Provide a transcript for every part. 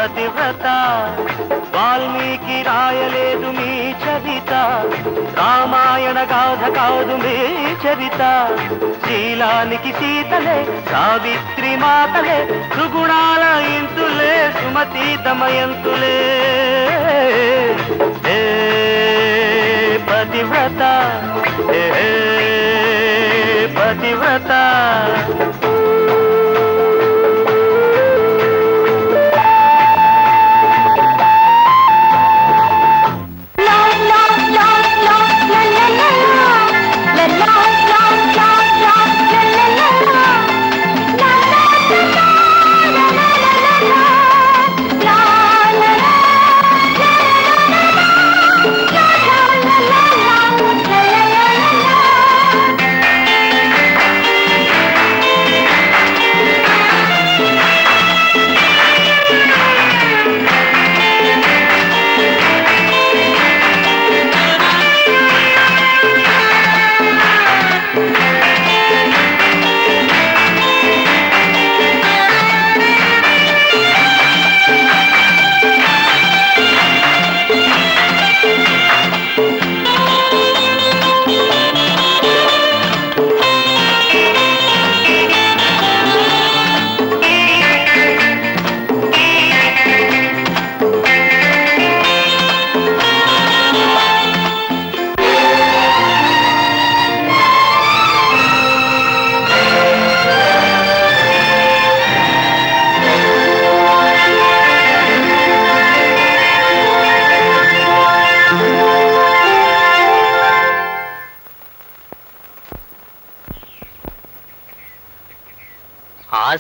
పతివ్రత వాల్మీకి రాయలేదు మీ చరిత రామాయణ గాథ కాదు మీ చరిత శీలానికి సీతలే సావిత్రి మాతలే సుగుణాల ఇంతులే సుమతి దమయంతులే పతివ్రత పతివ్రత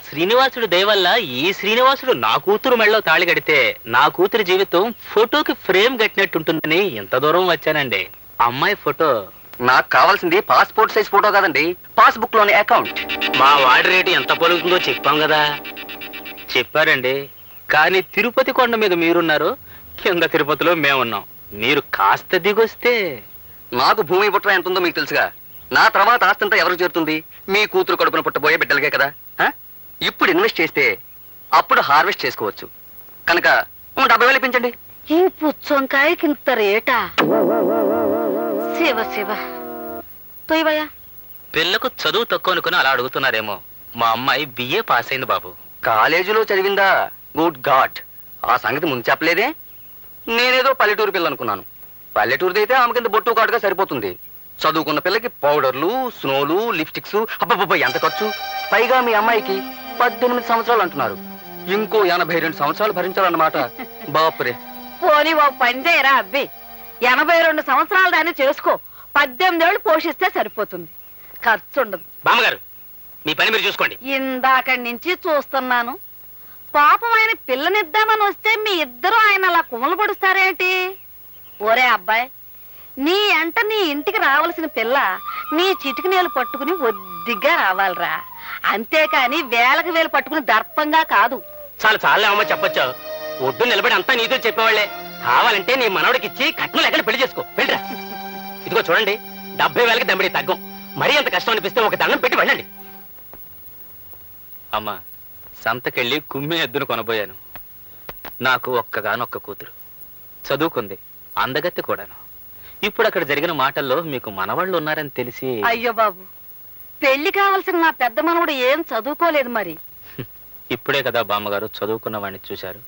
శ్రీనివాసుడు దయవల్ల ఈ శ్రీనివాసుడు నా కూతురు మెళ్ళలో తాళి కడితే నా కూతురి జీవితం ఫోటోకి ఫ్రేమ్ కట్టినట్టుంటుందని ఎంత దూరం వచ్చానండి. అమ్మాయి ఫోటో నాకు కావాల్సింది పాస్పోర్ట్ సైజ్ ఫోటో కాదండి, పాస్బుక్ లోని అకౌంట్. మా వాడి రేటు ఎంత పలుకుతుందో చెప్పాం కదా. చెప్పారండి, కానీ తిరుపతి కొండ మీద మీరున్నారు, కింద తిరుపతిలో మేమున్నాం. మీరు కాస్త దిగొస్తే. నాకు భూమి పుట్ర ఎంత ఉందో మీకు తెలుసుగా. నా తర్వాత ఆస్తంతా ఎవరికి చేరుతుంది? మీ కూతురు కడుపున పుట్టబోయే బిడ్డలకే కదా. ఇప్పుడు ఇన్వెస్ట్ చేస్తే అప్పుడు హార్వెస్ట్ చేసుకోవచ్చు. కనుక 70,000 ఇప్పించండి. ఈ పుచ్చంకాయకి ఇంత రేటా? శివ శివ తొయ్యవయ్యా. పిల్లకు చదువు తక్కువ అనుకుని అలా అడుగుతున్నారేమో. మా అమ్మాయి బిఏ పాస్ అయింది బాబు. కాలేజీలో చదివిందా? గుడ్ గాడ్, ఆ సంగతి ముందు చెప్పలేదే. నేనేదో పల్లెటూరు పిల్ల అనుకున్నాను. పల్లెటూరుది అయితే ఆమె కింద బొట్టు కాటుగా సరిపోతుంది. చదువుకున్న పిల్లకి పౌడర్లు, స్నోలు, లిప్స్టిక్స్, అబ్బబ్బబ్బ ఎంత ఖర్చు. పైగా మీ అమ్మాయికి 18 సంవత్సరాలు అంటున్నారు. ఇంకో 82 సంవత్సరాలు భరించాలన్నమాట. బాపురే. పోనీ ఓ పని చేయరా అబ్బి, 82 సంవత్సరాల దాన్ని చేసుకో. 18 ఏళ్ళు పోషిస్తే సరిపోతుంది, ఖర్చు ఉండదు. బామ్మగారు, మీ పని మీరు చూసుకోండి. ఇందాకడి నుంచి చూస్తున్నాను. పాపం ఆయన పిల్లనిద్దామని వస్తే మీ ఇద్దరు ఆయన అలా కుమలు పడుస్తారేంటి? ఓరే అబ్బాయి, నీ అంట నీ ఇంటికి రావాల్సిన పిల్ల నీ చిటికి నీళ్ళు పట్టుకుని ఒద్దిగ్గా రావాలిరా, అంతేకాని వేలకు వేలు పట్టుకుని దర్పంగా కాదు. చాలు చాలే అమ్మ చెప్పొచ్చు. ఒడ్డు నిలబడి అంతా నీతో చెప్పేవాళ్లే. కావాలంటే నీ మనవడికి ఇచ్చి కట్నం ఎక్కడ పెళ్లి చేసుకో. వెళ్ళరా. ఇదిగో చూడండి, 70,000కి దమ్మిడి తగ్గం. మరీ అంత కష్టం అనిపిస్తే ఒక దండం పెట్టి వెళ్ళండి. అమ్మా, సంతకెళ్ళి కుమ్మి ఎద్దును కొనబోయాను. నాకు ఒక్కగానొక్క కూతురు, చదువుకుంది, అందగత్తి కూడాను. ఇప్పుడు అక్కడ జరిగిన మాటల్లో మీకు మనవాళ్ళు ఉన్నారని తెలిసి. అయ్యో బాబు, పెళ్లి కావాల్సిన నా పెద్ద మనవడు ఏం చదువుకోలేదు మరి. ఇప్పుడే కదా బామ్మగారు చదువుకున్న వాడిని చూశారు.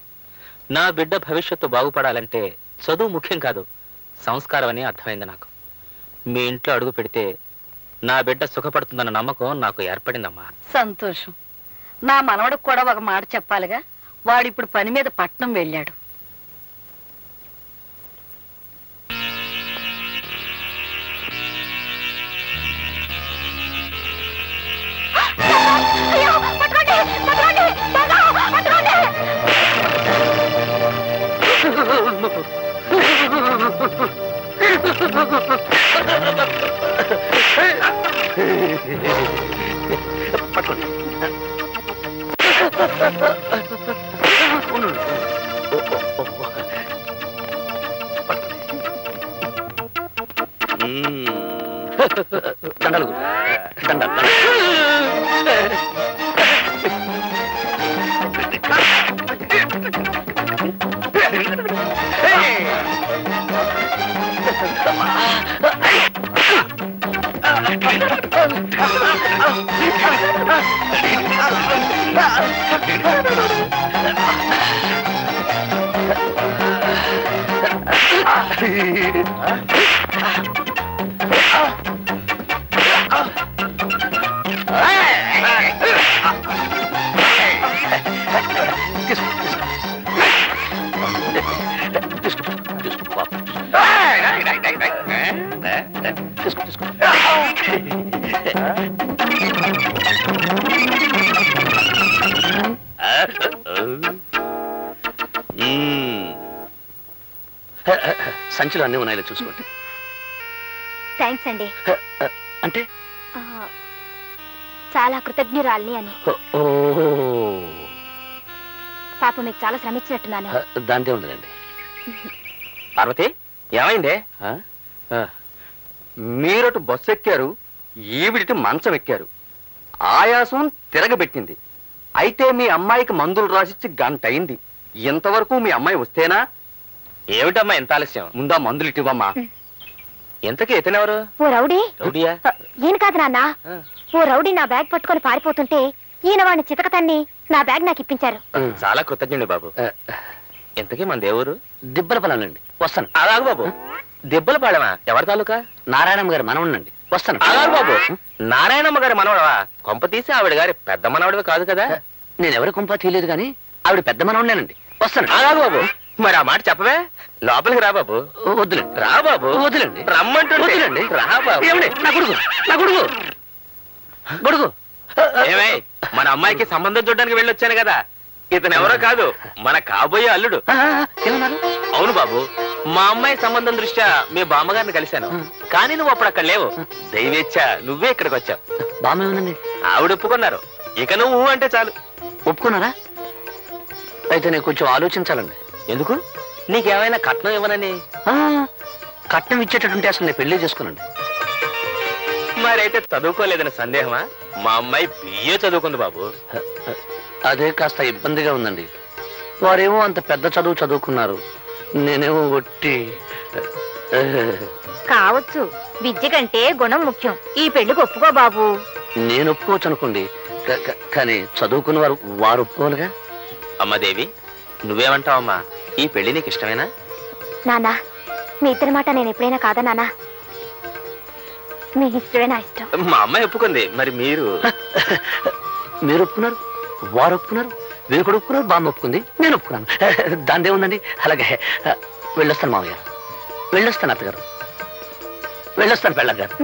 నా బిడ్డ భవిష్యత్తు బాగుపడాలంటే చదువు ముఖ్యం కాదు, సంస్కారం అని అర్థమైంది నాకు. మీ ఇంట్లో అడుగు పెడితే నా బిడ్డ సుఖపడుతుందన్న నమ్మకం నాకు ఏర్పడిందమ్మా. సంతోషం. నా మనవడికి కూడా ఒక మాట చెప్పాలిగా. వాడిప్పుడు పని మీద పట్నం వెళ్ళాడు. దండలు దండలు. సంచులు అన్నీ ఉన్నాయో చూసుకోండి. థ్యాంక్స్ అండి. అంటే చాలా కృతజ్ఞురాల్ని అని. ఓ పాప మీకు చాలా శ్రమించినట్టున్నాను. దాంతే ఉండదండి. పార్వతి ఏమైందే? మీరటు బస్సు ఎక్కారు, ఈవిడిటి మంచం ఎక్కారు. ఆయాసం తిరగబెట్టింది. అయితే మీ అమ్మాయికి మందులు రాసిచ్చి గంట అయింది. ఇంతవరకు మీ అమ్మాయి వస్తేనా? ఏమిటమ్మా ఎంత ఆలస్యం? ముందా మందులు ఇటివమ్మా. ఎంతకీ ఇతనెవరు? ఓ రౌడీ. రౌడీయా? ఈయన కాదు నాన్న. ఓ రౌడీ నా బ్యాగ్ పట్టుకొని పారిపోతుంటే ఈయన వాడిని చితకతన్ని నా బ్యాగ్ నాకు ఇప్పించారు. చాలా కృతజ్ఞుడి బాబు. ఎంతకీ మన దేవురు? దిబ్బల పొలండి. వస్తాను. అలాగు బాబు. దెబ్బల పాడమా? ఎవరి తాలూకా? నారాయణమ్మ గారు మనవుండండి. వస్తాను. అలాగు బాబు. నారాయణమ్మ గారి మనవడవా? కొంప తీసి ఆవిడ గారి పెద్ద మనవడవి కాదు కదా? నేను ఎవరి కుంప తీయలేదు కానీ ఆవిడ పెద్ద మనవుండేనండి. వస్తాను. అలాగు బాబు. మరి ఆ మాట చెప్పవే. లోపలికి రా బాబు. వద్దులేండి. రా బాబు. వద్దులేండి. రమ్మంటుండే. రా బాబు. ఏమండి? నా కొడుకు, నా కొడుకు, కొడుకు. ఏమై మన అమ్మాయికి సంబంధం చూడడానికి వెళ్ళొచ్చాను కదా. ఇతను ఎవరో కాదు, మన కాబోయే అల్లుడు. ఏమన్నారు? అవును బాబు, మా అమ్మాయి సంబంధం దృష్ట్యా మీ బామ్మగారిని కలిశాను. కానీ నువ్వు అప్పుడు అక్కడ లేవు. దైవేచ్ఛ నువ్వే ఇక్కడికి వచ్చావు. బామ్మ ఏమనండి? ఆవిడ ఒప్పుకున్నారు. ఇక నువ్వు అంటే చాలు. ఒప్పుకున్నారా? అయితే నేను కొంచెం ఆలోచించాలండి. ఎందుకు? నీకేమైనా కట్నం ఇవ్వనని? కట్నం ఇచ్చేటట్టుంటే అసలు నేను పెళ్లి చేసుకున్నాండి. మరైతే చదువుకోలేదని సందేహమా? మా అమ్మాయి బిఏ చదువుకుంది బాబు. అదే కాస్త ఇబ్బందిగా ఉందండి. వారేమో అంత పెద్ద చదువు చదువుకున్నారు, నేనేమో ఒట్టి. కావచ్చు, విద్య కంటే గుణం ముఖ్యం. ఈ పెళ్లికి ఒప్పుకో బాబు. నేను ఒప్పుకోవచ్చు అనుకోండి, కానీ చదువుకున్న వారు ఒప్పుకోవాలిగా. అమ్మదేవి, నువ్వేమంటావమ్మా? ఈ పెళ్లి నీకు ఇష్టమేనా? నానా, మీ ఇద్దరి మాట నేను ఎప్పుడైనా కాదా నానా? మీ ఇష్టమే నా ఇష్టం. మా అమ్మాయి ఒప్పుకుంది, మరి మీరు? మీరు ఒప్పుకున్నారు, వారు ఒప్పుకున్నారు, వీరు కూడా ఒప్పుకున్నారు, బామ్మ ఒప్పుకుంది, నేను ఒప్పుకున్నాను. దానిదే ఉందండి. అలాగే వెళ్ళొస్తాను మామయ్య, వెళ్ళొస్తాను అత్తగారు, వెళ్ళొస్తాను పెళ్ళగారు.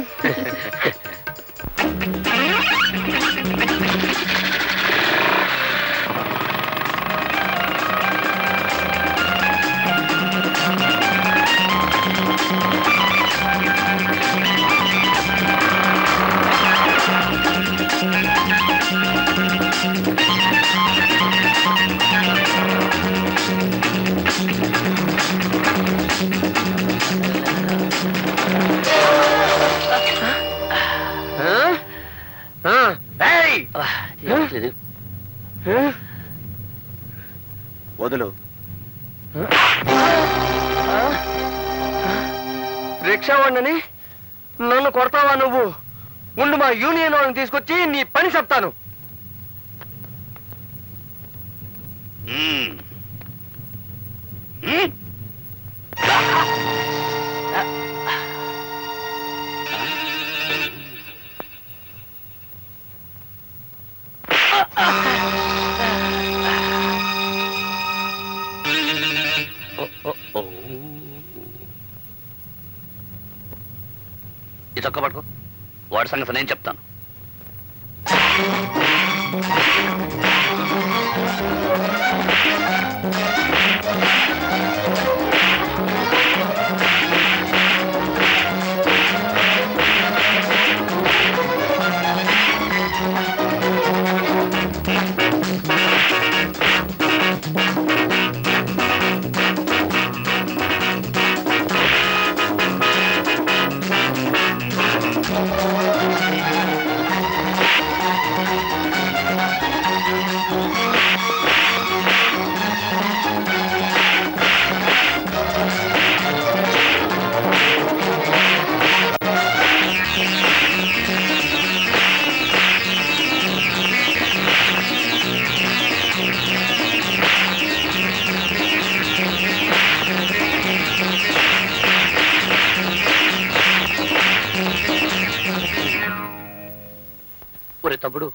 వదులు. రిక్షా వాడిని నన్ను కొడతావా నువ్వు? ముందు మా యూనియన్ వాళ్ళని తీసుకొచ్చి నీ పని చెప్తాను. ఈ చొక్క పట్టుకో, వాడి సంగతి నేను చెప్తాను. తమ్ముడు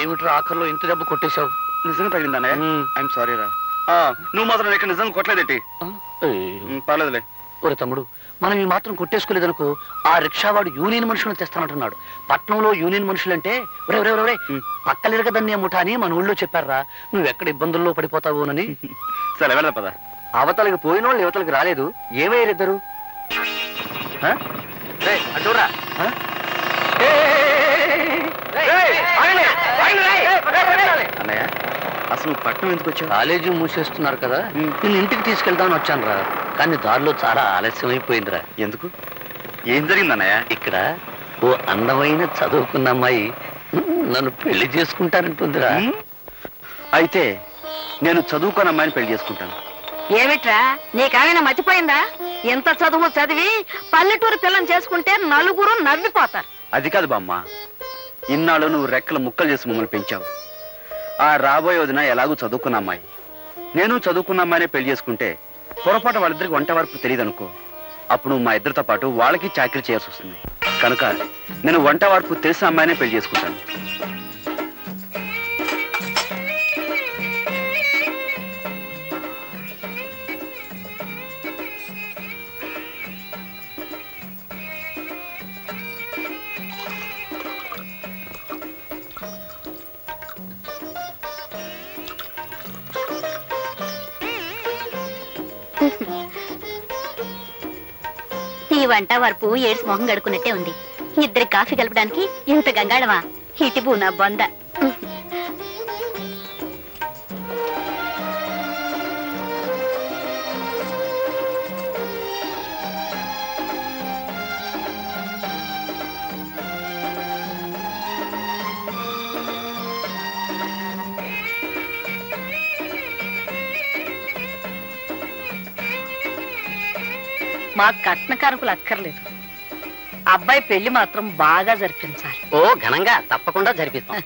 ఏమిట్రా ఆఖరిలో ఇంత దెబ్బ కొట్టేశావు? నిజంగా తగిలిందన్నయ్య. ఐఎమ్ సారీ రా. నువ్వు మాత్రం ఇక్కడ నిజంగా కొట్టలేదేంటి? పర్లేదులే. ఒరే తమ్ముడు, మనం ఈ మాత్రం కొట్టేసుకోలేదనుకో ఆ రిక్షావాడు యూనియన్ మనుషులను తెస్తానంటున్నాడు. పట్నంలో యూనియన్ మనుషులంటే ఒరే పక్కలిరగదన్నే ముఠ అని మన ఊళ్ళో చెప్పారా. నువ్వెక్కడ ఇబ్బందుల్లో పడిపోతావోనని. సరే వెళ్దాం పద. అవతలకి పోయిన వాళ్ళు యువతలకి రాలేదు. ఏమయ్యారిద్దరు? అడ్డూరా. అన్నయ్య అసలు పట్నం ఎందుకు వచ్చావు? కాలేజీ మూసేస్తున్నారు కదా, నేను ఇంటికి తీసుకెళ్దామని వచ్చాను రా. కానీ దారిలో చాలా ఆలస్యం అయిపోయిందిరా. ఎందుకు? ఏం జరిగింది అన్నయ్య? ఇక్కడ ఓ అందమైన చదువుకున్న అమ్మాయి నన్ను పెళ్లి చేసుకుంటానంటుందిరా. అయితే నేను చదువుకున్న అమ్మాయిని పెళ్లి చేసుకుంటాను. ఏమిట్రా నీకేమైనా మర్చిపోయిందా? ఎంత చదువు చదివి పల్లెటూరు పిల్లని చేసుకుంటే నలుగురు నవ్విపోతారు. అది కాదు బామ్మ, ఇన్నాళ్ళు నువ్వు రెక్కలు ముక్కలు చేసి మమ్మల్ని పెంచావు. ఆ రాబోయే వదిన ఎలాగూ చదువుకున్న అమ్మాయి, నేను చదువుకున్న అమ్మాయినే పెళ్లి చేసుకుంటే పొరపాటు వాళ్ళిద్దరికి వంట వరకు తెలియదు అనుకో. అప్పుడు మా ఇద్దరితో పాటు వాళ్ళకి చాకరీ చేయాల్సి వస్తుంది. కనుక నేను వంట వరకు తెలిసిన అమ్మాయినే పెళ్లి చేసుకుంటాను. ఈ వంట వరపు ఏడ్స్ మొహం గడుకున్నట్టే ఉంది. ఇద్దరి కాఫీ కలపడానికి ఇంత గంగాళమా? ఇటుపు నా బొంద. మా కట్న కారకులు అక్కర్లేదు, అబ్బాయి పెళ్లి మాత్రం బాగా జరిపించాలి. ఓ ఘనంగా తప్పకుండా జరిపిస్తాం.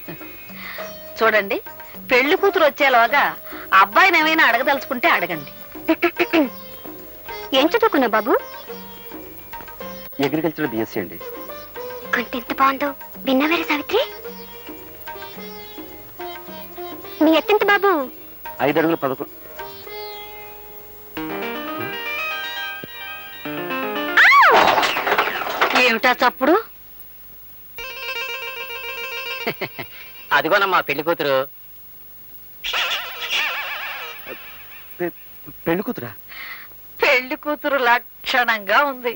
చూడండి, పెళ్లి కూతురు వచ్చేలాగా అబ్బాయిని ఏమైనా అడగదలుచుకుంటే అడగండి. ఏం చదువుకున్నా బాబు? అగ్రికల్చర్ బిఎస్సీ అండి. కొంత ఎంత బాగుందో విన్నవేరే సావిత్రి. మీ ఎత్తెంత బాబు? 5 అడుగుల 11. ఏమిటా చప్పుడు? అదిగోనమ్మా పెళ్లి కూతురు. పెళ్లి కూతురా? పెళ్లి కూతురు లక్షణంగా ఉంది.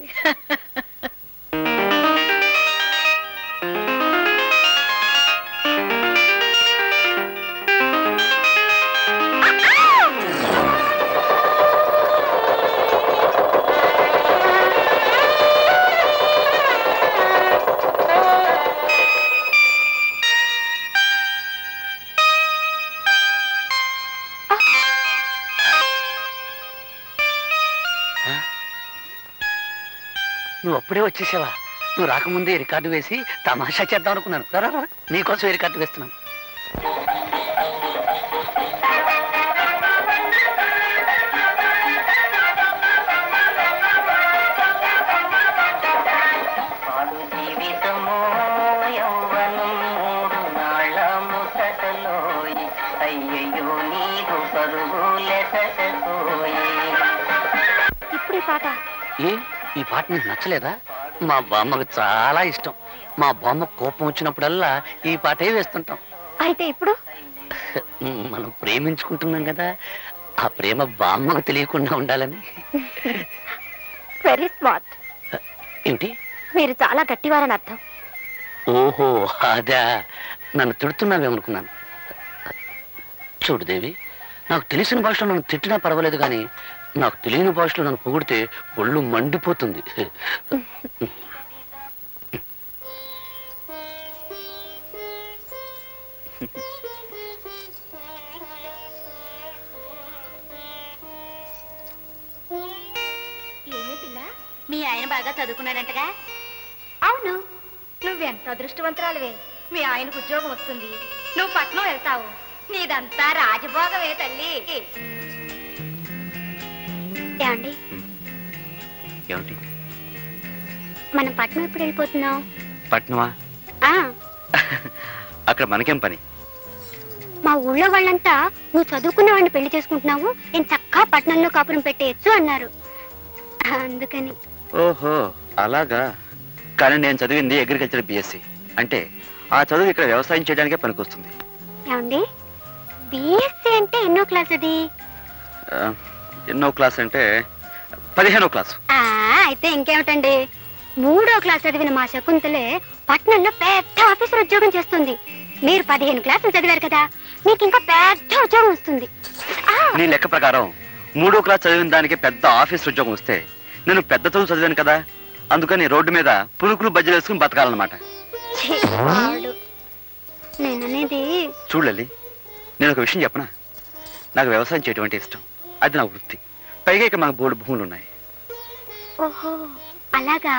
నువ్వు అప్పుడే వచ్చేసావా? నువ్వు రాకముందే రికార్డు వేసి తమాషా చేద్దాం అనుకున్నాను. రా నీకోసం రికార్డు వేస్తున్నాను. ఇప్పుడు ఈ పాట ఈ పాట నీకు నచ్చలేదా? మా బామ్మకు చాలా ఇష్టం. మా బామ్మ కోపం వచ్చినప్పుడల్లా ఈ పాటే వేస్తుంటాం. అయితే ఇప్పుడు మనం ప్రేమించుకుంటున్నాం కదా, ఆ ప్రేమ బామ్మకు తెలియకుండా ఉండాలని. Very smart. ఏమిటి? మీరు చాలా గట్టివారని అర్థం. ఓహో అదా, నన్ను తిడుతున్నావేమనుకున్నాను. చూడు దేవి, నాకు తెలిసిన భాషలో నన్ను తిట్టినా పర్వాలేదు, కానీ నాకు తెలియని భాషలో నన్ను పొగిడితే ఒళ్ళు మండిపోతుంది. ఏమే పిల్ల, మీ ఆయన బాగా చదువుకున్నాడంటగా? అవును. నువ్వెంత అదృష్టవంతురాలువే. మీ ఆయనకు ఉద్యోగం వస్తుంది, నువ్వు పట్నం వెళ్తావు. నీదంతా రాజభోగమే తల్లి. ఏమండి, ఏమిటి? మనం పట్నం ఎప్పుడు వెళ్ళిపోతున్నాం? పట్నమా? అక్కడ మనకేం పని? మా ఊళ్ళో వాళ్ళంతా నువ్వు చదువుకున్న వాడిని పెళ్లి చేసుకుంటున్నావు, నేను చక్కగా పట్టణంలో కాపురం పెట్టేయచ్చు అన్నారు. అందుకని. ఓహో అలాగా. కానీ నేను చదివింది అగ్రికల్చర్ బిఎస్సి. అంటే ఆ చదువు ఇక్కడ వ్యవసాయం చేయడానికే పనికొస్తుంది. ఏమండి, బిఎస్సి అంటే ఎన్నో క్లాస్ అది? ఎన్నో క్లాస్ అంటే 15వ క్లాసు. అయితే ఇంకేమిటండి, 3వ క్లాస్ చదివిన మా శకుంతలే పట్నంలో పెద్ద ఆఫీసర్ ఉద్యోగం చేస్తుంది. మీరు 15 క్లాసులు చదివారు కదా, మీకు ఇంకా పెద్ద ఉద్యోగం వస్తుంది. నీ లెక్క ప్రకారం 3వ క్లాస్ చదివిన దానికి పెద్ద ఆఫీస్ ఉద్యోగం వస్తే నేను పెద్ద చదువు చదివాను కదా, అందుకని రోడ్డు మీద పులుకులు బజ్జలు వేసుకుని బతకాలన్నమాట. నేననేది చూడలి, నేను ఒక విషయం చెప్పనా? నాకు వ్యవసాయం చేయడం అంటే ఇష్టం. అది నా వృత్తి. పైగా ఇక మాకు బోర్డు భూములు ఉన్నాయి. ఓహో అలాగా.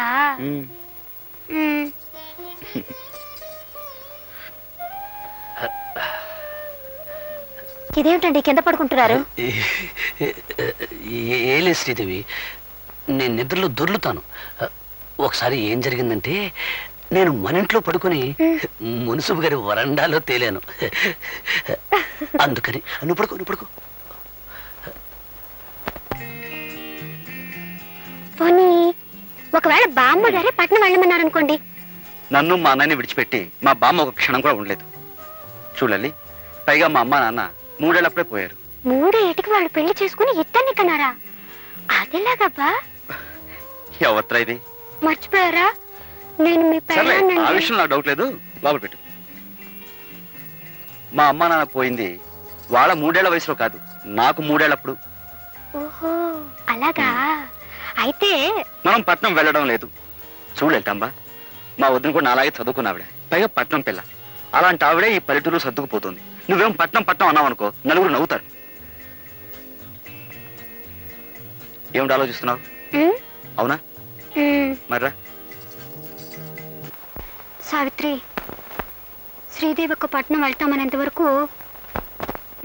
ఇదేమిటండి కింద పడుకుంటున్నారు? ఏలే శ్రీదేవి, నేను నిద్రలో దొర్లుతాను. ఒకసారి ఏం జరిగిందంటే, నేను మన ఇంట్లో పడుకొని మున్సిపు గారి వరండాలో తేలాను. అందుకని నువ్వు పడుకో. పోనీ ఒకవేళ బామ్మ గారే పట్నం వెళ్ళమన్నారు అనుకోండి. నన్ను మా అన్నని విడిచిపెట్టి మా బామ్మ ఒక క్షణం కూడా ఉండలేదు. చూడాలి, పైగా మా అమ్మ నాన్న 3 ఏళ్ళప్పుడే పోయారు. 3 ఏటికి వాళ్ళు పెళ్లి చేసుకుని ఇద్దరిని కన్నారా? అదేలాగబ్బా? ఎవత్రా ఇది? మర్చిపోయారా? నేను మీ సరే, ఆ పెళ్ళాన్నండి. విషయం నాకు డౌట్ లేదు. లోపల పెట్టు. మా అమ్మ నాన్న పోయింది వాళ్ళ 3 ఏళ్ల వయసులో కాదు, నాకు 3 ఏళ్ళప్పుడు. ఓహో అలాగా. అయితే మనం పట్నం వెళ్ళడం లేదు. చూడలేటమ్మా, మా వదిన కూడా నాలాగే చదువుకున్న ఆవిడ, పైగా పట్నం పిల్ల. అలాంటి ఆవిడే ఈ పల్లెటూరు సర్దుకుపోతుంది. నువ్వేం పట్నం అన్నావు అనుకో, నలుగురు నవ్వుతారు. ఏమిటి ఆలోచిస్తున్నావు? ఉమ్, అవునా? ఉమ్. మర్రా. సావిత్రి, శ్రీదేవి ఒక పట్నం వెళ్తామనేంత వరకు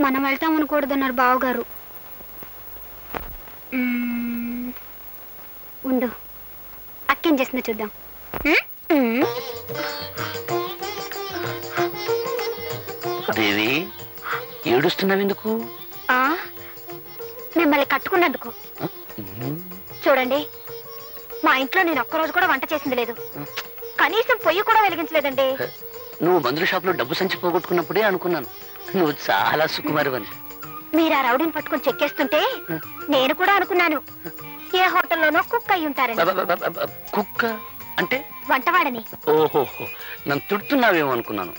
మనం వెళ్తామనకూడదన్నారు బావగారు. ఉండు, అక్కేం చేసిందో చూద్దాం. దేవి, ఏడుస్తున్నావు ఎందుకు? మిమ్మల్ని కట్టుకున్నందుకు. చూడండి, మా ఇంట్లో నేను ఒక్కరోజు కూడా వంట చేసింది లేదు, కనీసం పొయ్యి కూడా వెలిగించలేదండి. నువ్వు మందుల షాప్ లో డబ్బు సంచి పోగొట్టుకున్నప్పుడే అనుకున్నాను నువ్వు చాలా సుకుమారివని. మీరు ఆ రౌడీని పట్టుకొని చెక్కేస్తుంటే నేను కూడా అనుకున్నాను ఏ హోటల్లోనో కుక్ అయి ఉంటారని. కుక్క అంటే? వంటవాడని. ఓహో, నన్ను తిడుతున్నావేమో అనుకున్నాను.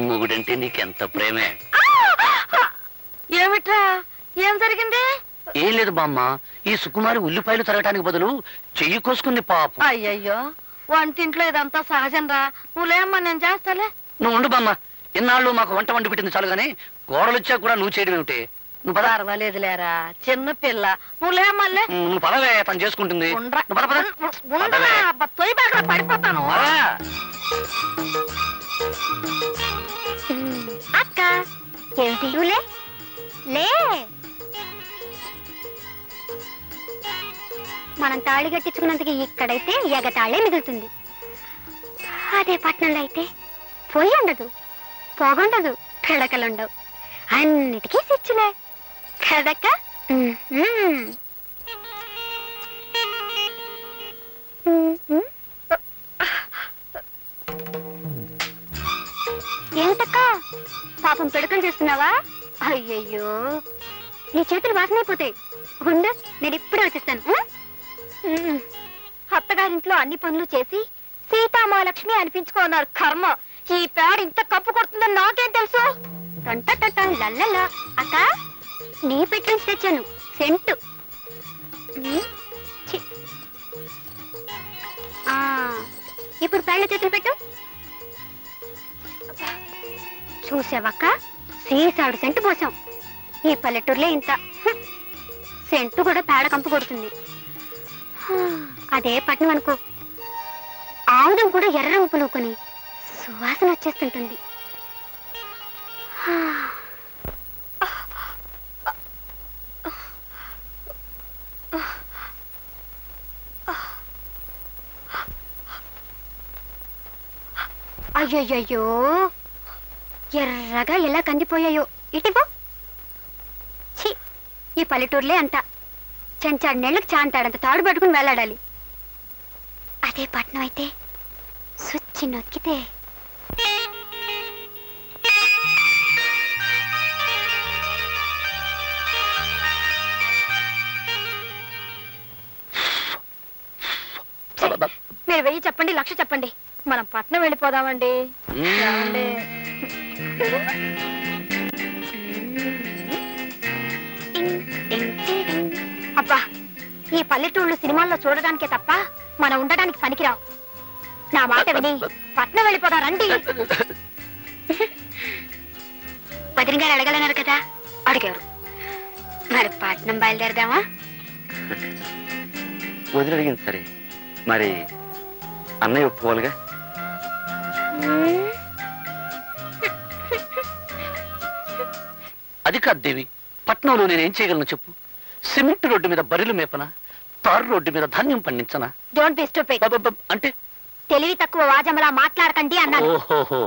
మొగుడంటే నీకెంత ప్రేమే. ఏమిట్రా, ఏం జరిగింది? ఏం లేదు బామ్మ, ఈ సుకుమారి ఉల్లిపాయలు తరగటానికి బదులు చెయ్యి కోసుకుంది పాపం. అయ్యయ్యో, వంటింట్లో ఇదంతా సహజం రా. నువ్వులేమ్మా, నేను చేస్తాలే. నువ్వు ఉండు బామ్మ, ఇన్నాళ్ళు మాకు వంట వండి పెట్టింది చాలు గానీ గోడలు వచ్చా కూడా నువ్వు చేయడం ఏమిటి? నువ్వు పద. పర్వాలేదులేరా, చిన్న పిల్ల. నువ్వులేమ్మల్లే. నువ్వు పదవే, తను చేసుకుంటుంది. నువ్వు పద, పద. పడిపోతాను. పద. అక్క ఏమిటి? నువ్వులే లే. మనం తాళి కట్టించుకున్నందుకు ఇక్కడైతే ఎగతాళే మిగులుతుంది. అదే పట్నంలో అయితే పొయ్యి ఉండదు, పొగుండదు, పిడకలుండవు, అన్నిటికీ స్విచ్చులే కదక్క. ఏమిటక్క పాపం పిడకలు చేస్తున్నావా? అయ్యయ్యో, నీ చేతులు వాసనైపోతాయి. ఉండు, నేను ఇప్పుడే వచ్చిస్తాను. అత్తగారింట్లో అన్ని పనులు చేసి సీతామహాలక్ష్మి అనిపించుకున్నారు. కర్మ, ఈ పేడ ఇంత కప్పు కొడుతుందని నాకేం తెలుసు? లల్లలా. అక్క, నీ పెట్టి నుంచి తెచ్చాను సెంటు. ఇప్పుడు పేళ్ళ చేతులు పెట్టు. చూసావక్క, సీసాడు సెంటు పోసాం. ఈ పల్లెటూరులో ఇంత సెంటు కూడా పేడ కంపు కొడుతుంది. అదే పట్నం అనుకో, ఆముదం కూడా ఎర్ర రంగు పులుకొని సువాసన వచ్చేస్తుంటుంది. అయ్యయ్యో, ఎర్రగా ఎలా కందిపోయాయో. ఇటివో ఛీ, ఈ పల్లెటూరులే అంత. చెంచాడు నెళ్ళకి చాంతాడంత తాడు పట్టుకుని వేలాడాలి. అదే పట్నం అయితే సుచ్చి నొక్కితే మీరు 1000 చెప్పండి, 1,00,000 చెప్పండి, మనం పట్నం వెళ్ళిపోదామండి. ఏమండి? అబ్బా, ఈ పల్లెటూళ్ళు సినిమాల్లో చూడడానికే తప్ప మనం ఉండడానికి పనికిరావు. నా మాట విని పట్నం వెళ్ళిపోదాం రండి. వదిన గారు అడగలన్నారు కదా, అడిగారు. మరి పట్నం బయలుదేరదామా? వదిలి అడిగింది సరే, మరి అన్నయ్య ఒప్పుకోవాలిగా. అది కాదు దేవి, పట్నంలో నేనేం చేయగలను చెప్పు? సిమెంట్ రోడ్డు మీద బర్రెలు మేపనా, తారు రోడ్డు మీద ధాన్యం పండించనా? Don't be stupid. అంటే తెలివి తక్కువ వాజమలా మాట్లాడకండి అన్నాను. ఓహోహో,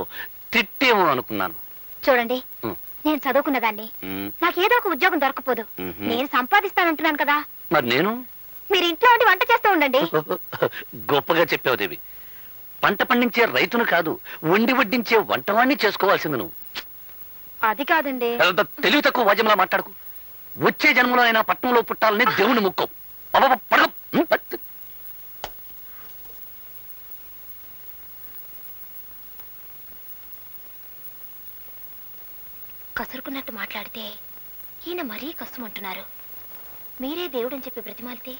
తిట్టేమో అనుకున్నాను. చూడండి, ఉం. నేను చదువుకున్నదాన్ని, నాకేదో ఒక ఉద్యోగం దొరకపోదు. నేను సంపాదిస్తానంటున్నాను కదా. మరి నేను మీరు ఇంట్లో ఉండి వంట చేస్తూ ఉండండి. గొప్పగా చెప్పావు దేవి. పంట పండించే రైతును కాదు, వండి వడ్డించే వంటవాణ్ణి చేసుకోవాల్సింది నువ్వు. అది కాదండి. తెలివి తక్కువ వాద్యంలా మాట్లాడుకు. వచ్చే జన్మలో అయినా పట్నంలో పుట్టాలని దేవుని ముక్కం. కసురుకున్నట్టు మాట్లాడితే ఈయన మరీ కష్టమంటున్నారు. మీరే దేవుడని చెప్పి బ్రతిమాలితే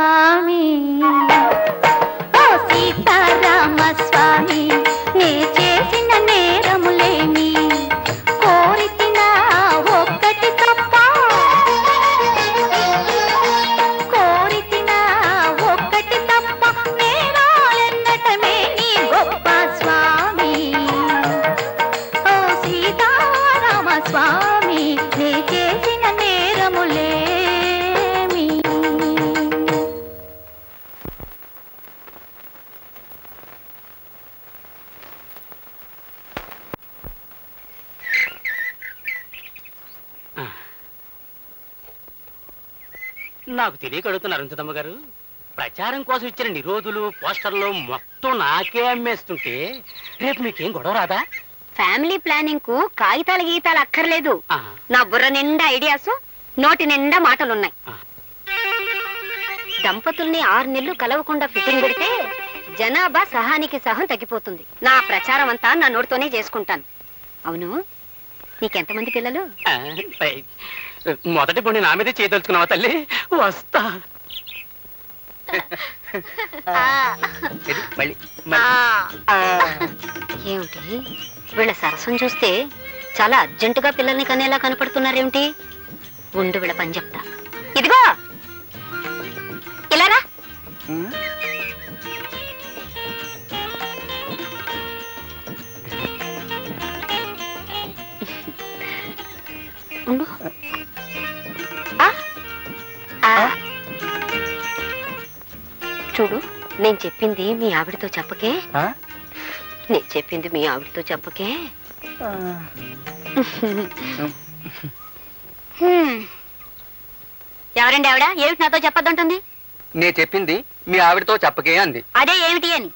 స్వామి ఓ సీతారామ స్వామి నే చేసిన నేరములేమి కోరితిన ఒక్కటి తప్ప కోరితిన ఒక్కటి తప్ప నేరాలెన్నటమే నీ గొప్ప స్వామి ఓ సీతారామ స్వామి నే చేసిన నేరములేమి. నాకు తెలియక అడుగుతున్నారు అరుంధతమ్మ గారు. ప్రచారం కోసం ఇచ్చిన నిరోధులు పోస్టర్లు మొత్తం నాకే అమ్మేస్తుంటే రేపు మీకేం గొడవ రాదా? ఫ్యామిలీ ప్లానింగ్ కు కాగితాల గీతాలు అక్కర్లేదు. ఆ, నా బుర్ర నిండా ఐడియాస్, నోటి నిండా మాటలున్నాయి. ఆ. దంపతుల్ని 6 నెలలు కలవకుండా ఫిట్టింగ్ పెడితే జనాభా సహానికి సహం తగ్గిపోతుంది. నా ప్రచారం అంతా నా నోటితోనే చేసుకుంటాను. అవును, నీకెంతమంది పిల్లలు? ఆ, మొదటి పొండి నా మీదే చేయదలుచుకున్నావా తల్లి? వస్తా. ఏమిటి వీళ్ళ సరసం చూస్తే చాలా అర్జెంటుగా పిల్లల్ని కనేలా కనపడుతున్నారేమిటి? ఉండు వీళ్ళ పని చెప్తా. ఇదిగో ఇలారా. ఉండు. చూడు, నేను చెప్పింది మీ ఆవిడతో చెప్పకే. నేను చెప్పింది మీ ఆవిడతో చెప్పకే. ఎవరండి ఆవిడ? ఏమిటి నాతో చెప్పొద్దంటుంది? నే చెప్పింది మీ ఆవిడతో చెప్పకే అంది. అదే ఏమిటి అని?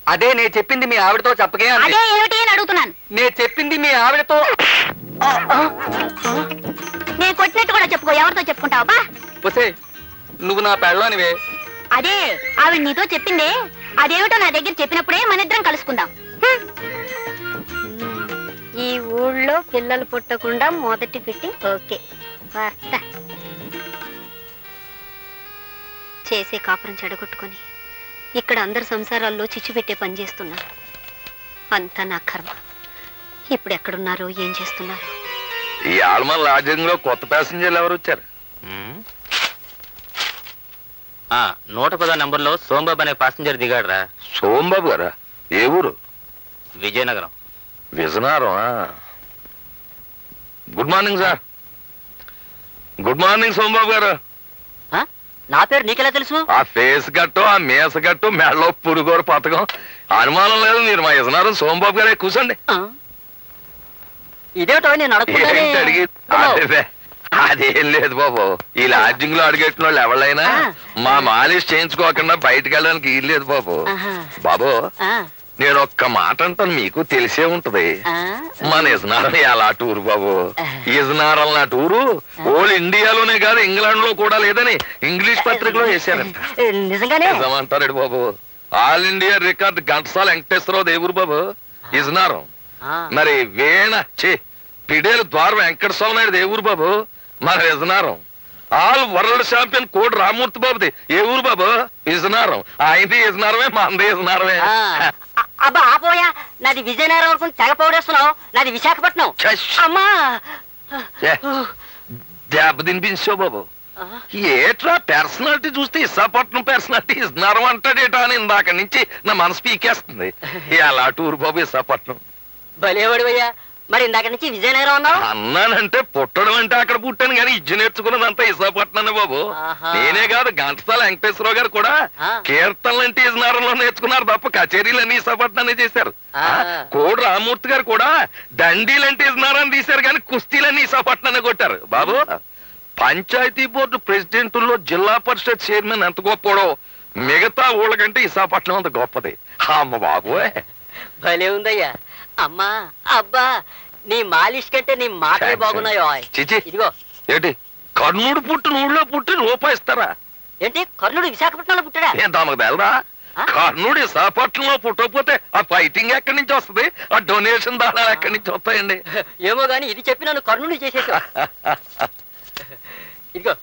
అదే నే చెప్పింది మీ ఆవిడతో చెప్పకే అంది. అదే ఏమిటి అని అడుగుతున్నాను. నే చెప్పింది మీ ఆవిడతో. నేను కొట్టినట్టు కూడా చెప్పుకో. ఎవరితో చెప్పుకుంటావా? ఒసే, నువ్వు నా పెళ్ళానివే. అదే ఆవిడ నీతో చెప్పిందే. అదేమిటో నా దగ్గర చెప్పినప్పుడే మన ఇద్దరం కలుసుకుందాం. ఈ ఊళ్ళో పిల్లలు పుట్టకుండా మొదటి ఫిట్టింగ్ ఓకే. చేసే కాపురం చెడగొట్టుకొని ఇక్కడ అందరి సంసారాల్లో చిచ్చు పెట్టే పని చేస్తున్నారు. అంతా నా కర్మ. ఇప్పుడు ఎక్కడున్నారో ఏం చేస్తున్నారు? ఈ ఆల్మా లాడ్జింగ్ లో కొత్త ప్యాసింజర్లు ఎవరు వచ్చారు? 110 నంబర్లో సోంబాబు అనే పాసింజర్ దిగాడురా. సోంబాబు గారా? ఏ ఊరు? Vizianagaram. Vizianagaram. Good morning sir. Good morning Sombabu గారు. నా పేరు నీకెలా తెలుసు? ఆ ఫేస్ గట్టు, ఆ మేస గట్టు, మెడలో పురుగోరు పథకం అనుమానం లేదు. మీరు మా విజయనగరం సోంబాబు గారే. కూర్చోండి. ఇదేటో నేను ఏంటి అడిగి? అదేం లేదు బాబు. ఈ లాడ్జింగ్ లో అడిగెట్టిన వాళ్ళు ఎవరైనా మా మాలిష్ చేయించుకోకుండా బయటకు వెళ్ళడానికి వీలు లేదు బాబు. బాబు, నేను ఒక్క మాట అంటాను, మీకు తెలిసే ఉంటది. మన ఇజనారం ఎలా టూర్ బాబు. ఇజనారం నా టూరు ఓల్ ఇండియాలోనే కాదు ఇంగ్లాండ్ లో కూడా లేదని ఇంగ్లీష్ పత్రికలో వేశారంట. నిజమంటారు బాబు. All India record Ghantasala Venkateswararao దేవురు బాబు ఇజనారం. మరి పిడేలు ద్వారం వెంకట స్వామి నాయుడు ఏ ఊరు బాబు? మన విజయనగరం. ఆల్ వరల్డ్ ఛాంపియన్ కోడి రామూర్తి బాబుది ఏ ఊరు బాబు? విజయనగరం. ఆయనది విజయనగరమే, మనది విజయనగరమే. అబ్బా ఆపోయా, నాది విజయనగరం వరకు తెగ పౌడేస్తున్నావు. నాది విశాఖపట్నం. అమ్మా దెబ్బ తినిపించావు బాబు. ఏట్రా పర్సనాలిటీ చూస్తే విశాఖపట్నం పర్సనాలిటీ విజయనగరం అంటాడేటా అని ఇందాక నుంచి నా మనసు పీకేస్తుంది. ఎలా టూరు బాబు విశాఖపట్నం? భలేవాడివయ్యా. మరి ఇందాక నుంచి విజయనగరం అన్నావు? అన్నానంటే పుట్టడం అంటే అక్కడ పుట్టాను కానీ ఇజ్జు నేర్చుకున్నదంతా విశాఖపట్నం బాబు. నేనే కాదు, ఘంటసాల వెంకటేశ్వరరావు గారు కూడా కీర్తనలు అంటే విజయనగరంలో నేర్చుకున్నారు తప్ప కచేరీలన్నీ విశాఖపట్నాన్ని చేశారు. కోడి రామూర్తి గారు కూడా దండీలంటే విజయనగరం తీశారు కానీ కుస్తీలన్నీ విశాఖపట్నాన్ని కొట్టారు బాబు. పంచాయతీ బోర్డు ప్రెసిడెంట్లో జిల్లా పరిషత్ చైర్మన్ ఎంత గొప్పడో మిగతా ఊళ్ళకంటే విశాఖపట్నం అంత గొప్పది. అమ్మ బాబు, భలే ఉందయ్యా. అమ్మా అబ్బా, నీ మాలిష్ కంటే నీ మాటలే బాగున్నాయో. చిచి, ఇదిగో ఏంటి కర్ణుడు పుట్టిన ఊళ్ళో పుట్టి రూపాయి ఇస్తారా? ఏంటి కర్ణుడు విశాఖపట్నంలో పుట్టాడా? ఏం తమకు తెలరా? కర్ణుడు విశాఖపట్నంలో పుట్టకపోతే ఆ ఫైటింగ్ ఎక్కడి నుంచి వస్తుంది? ఆ డొనేషన్ దానాలు ఎక్కడి నుంచి వస్తాయండి? ఏమో గాని ఇది చెప్పి నన్ను కర్ణుడు చేసేసా. ఇదిగో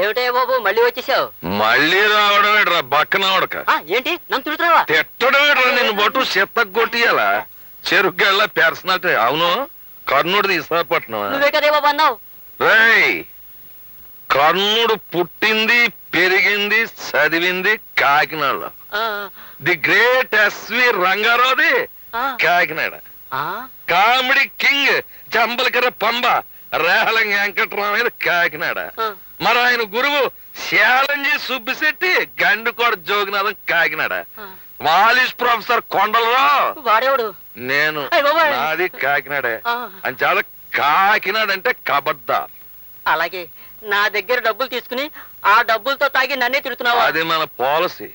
ఏమిటే బాబు మళ్ళీ వచ్చేసావు? మళ్ళీ రావడమేట్రా బక్కనవడక. ఏంటి నన్ను తిడుతున్నావా? తిట్టడమేట్రా నిన్ను బొట్టు చెత్తగొట్టియాలా చెరుగ్గళ్ళ పెర్సనట్. అవును కర్ణుడు విశాఖపట్నం. నువ్వే కదే బాబు అన్నావు. రేయ్ కర్ణుడు పుట్టింది పెరిగింది చదివింది కాకినాడలో. ది గ్రేట్ ఎస్వి రంగారావుది కాకినాడ. కామెడీ కింగ్ జంబలకర పంబ రేహలం వెంకటరామయ్య కాకినాడ. మరి ఆయన గురువు శాలంజీ సుబ్బిశెట్టి గండుకోడ జోగినాథం కాకినాడ. మాలిష్ ప్రొఫెసర్ కొండలరావు వాడేవాడు నేను. నాది కాకినాడే. అని చాలా కాకినాడ అంటే కబడ్దార్. అలాగే నా దగ్గర డబ్బులు తీసుకుని ఆ డబ్బులతో తాగి నన్నే తిడుతున్నావా? అది మన పాలసీ.